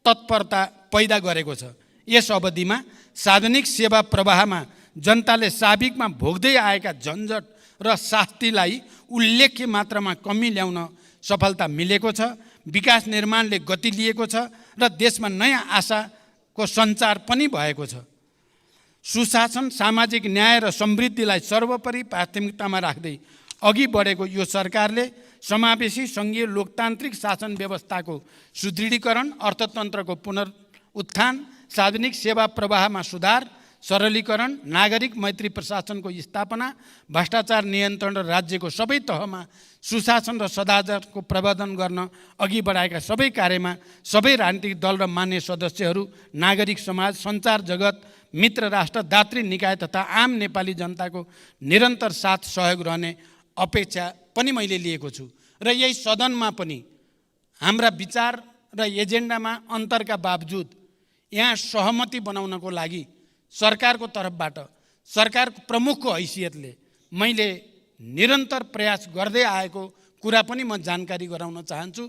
तत्परता पैदा गरेको छ। यस अवधिमा सार्वजनिक सेवा प्रवाहमा जनताले साबिकमा भोग्दै आएका झन्झट र शास्तिलाई उल्लेख्य मात्रामा कमी ल्याउन सफलता मिलेको छ। विकास निर्माणले गति लिएको छ र देशमा नयाँ आशाको को सञ्चार पनि भएको छ। सुशासन, सामाजिक न्याय र समृद्धिलाई सर्वोपरि प्राथमिकतामा राख्दै अघि बढेको यो सरकारले समावेशी सङ्घीय लोकतान्त्रिक शासन व्यवस्थाको सुदृढीकरण, अर्थतन्त्रको पुनरुत्थान, सार्वजनिक सेवा प्रवाहमा सुधार, सरलीकरण, नागरिक मैत्री प्रशासनको स्थापना, भ्रष्टाचार नियन्त्रण र राज्यको सबै तहमा सुशासन र सदाचारको प्रवर्धन गर्न अघि बढाएका सबै कार्यमा सबै राजनीतिक दल र मान्य सदस्यहरू, नागरिक समाज, सञ्चार जगत, मित्र राष्ट्र, दात्री निकाय तथा आम नेपाली जनताको निरन्तर साथ सहयोग रहने अपेक्षा पनि मैले लिएको छु। र यही सदनमा पनि हाम्रा विचार र एजेन्डामा अन्तरका बावजुद यहाँ सहमति बनाउनको लागि सरकारको तर्फबाट, सरकारको प्रमुखको हैसियतले मैले निरन्तर प्रयास गर्दै आएको कुरा पनि म जानकारी गराउन चाहन्छु।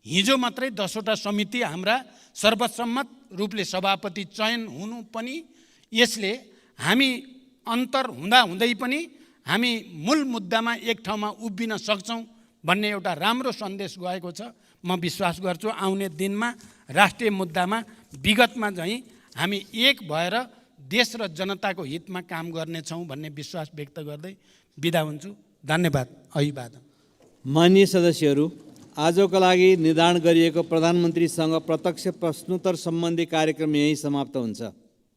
हिजो मात्रै 10वटा समिति हाम्रा सर्वसम्मत रूपले सभापति चयन हुनु पनि, यसले हामी अन्तर हुँदाहुँदै पनि हामी मूल मुद्दामा एक ठाउँमा उभिन सक्छौँ भन्ने एउटा राम्रो सन्देश गएको छ। म विश्वास गर्छु आउने दिनमा राष्ट्रिय मुद्दामा विगतमा चाहिँ हामी एक भएर देश र जनताको हितमा काम गर्नेछौँ भन्ने विश्वास व्यक्त गर्दै बिदा हुन्छु। धन्यवाद। अभिवादन। माननीय सदस्यहरू, आजको लागि निर्धारण गरिएको प्रधानमन्त्रीसँग प्रत्यक्ष प्रश्नोत्तर सम्बन्धी कार्यक्रम यही समाप्त हुन्छ।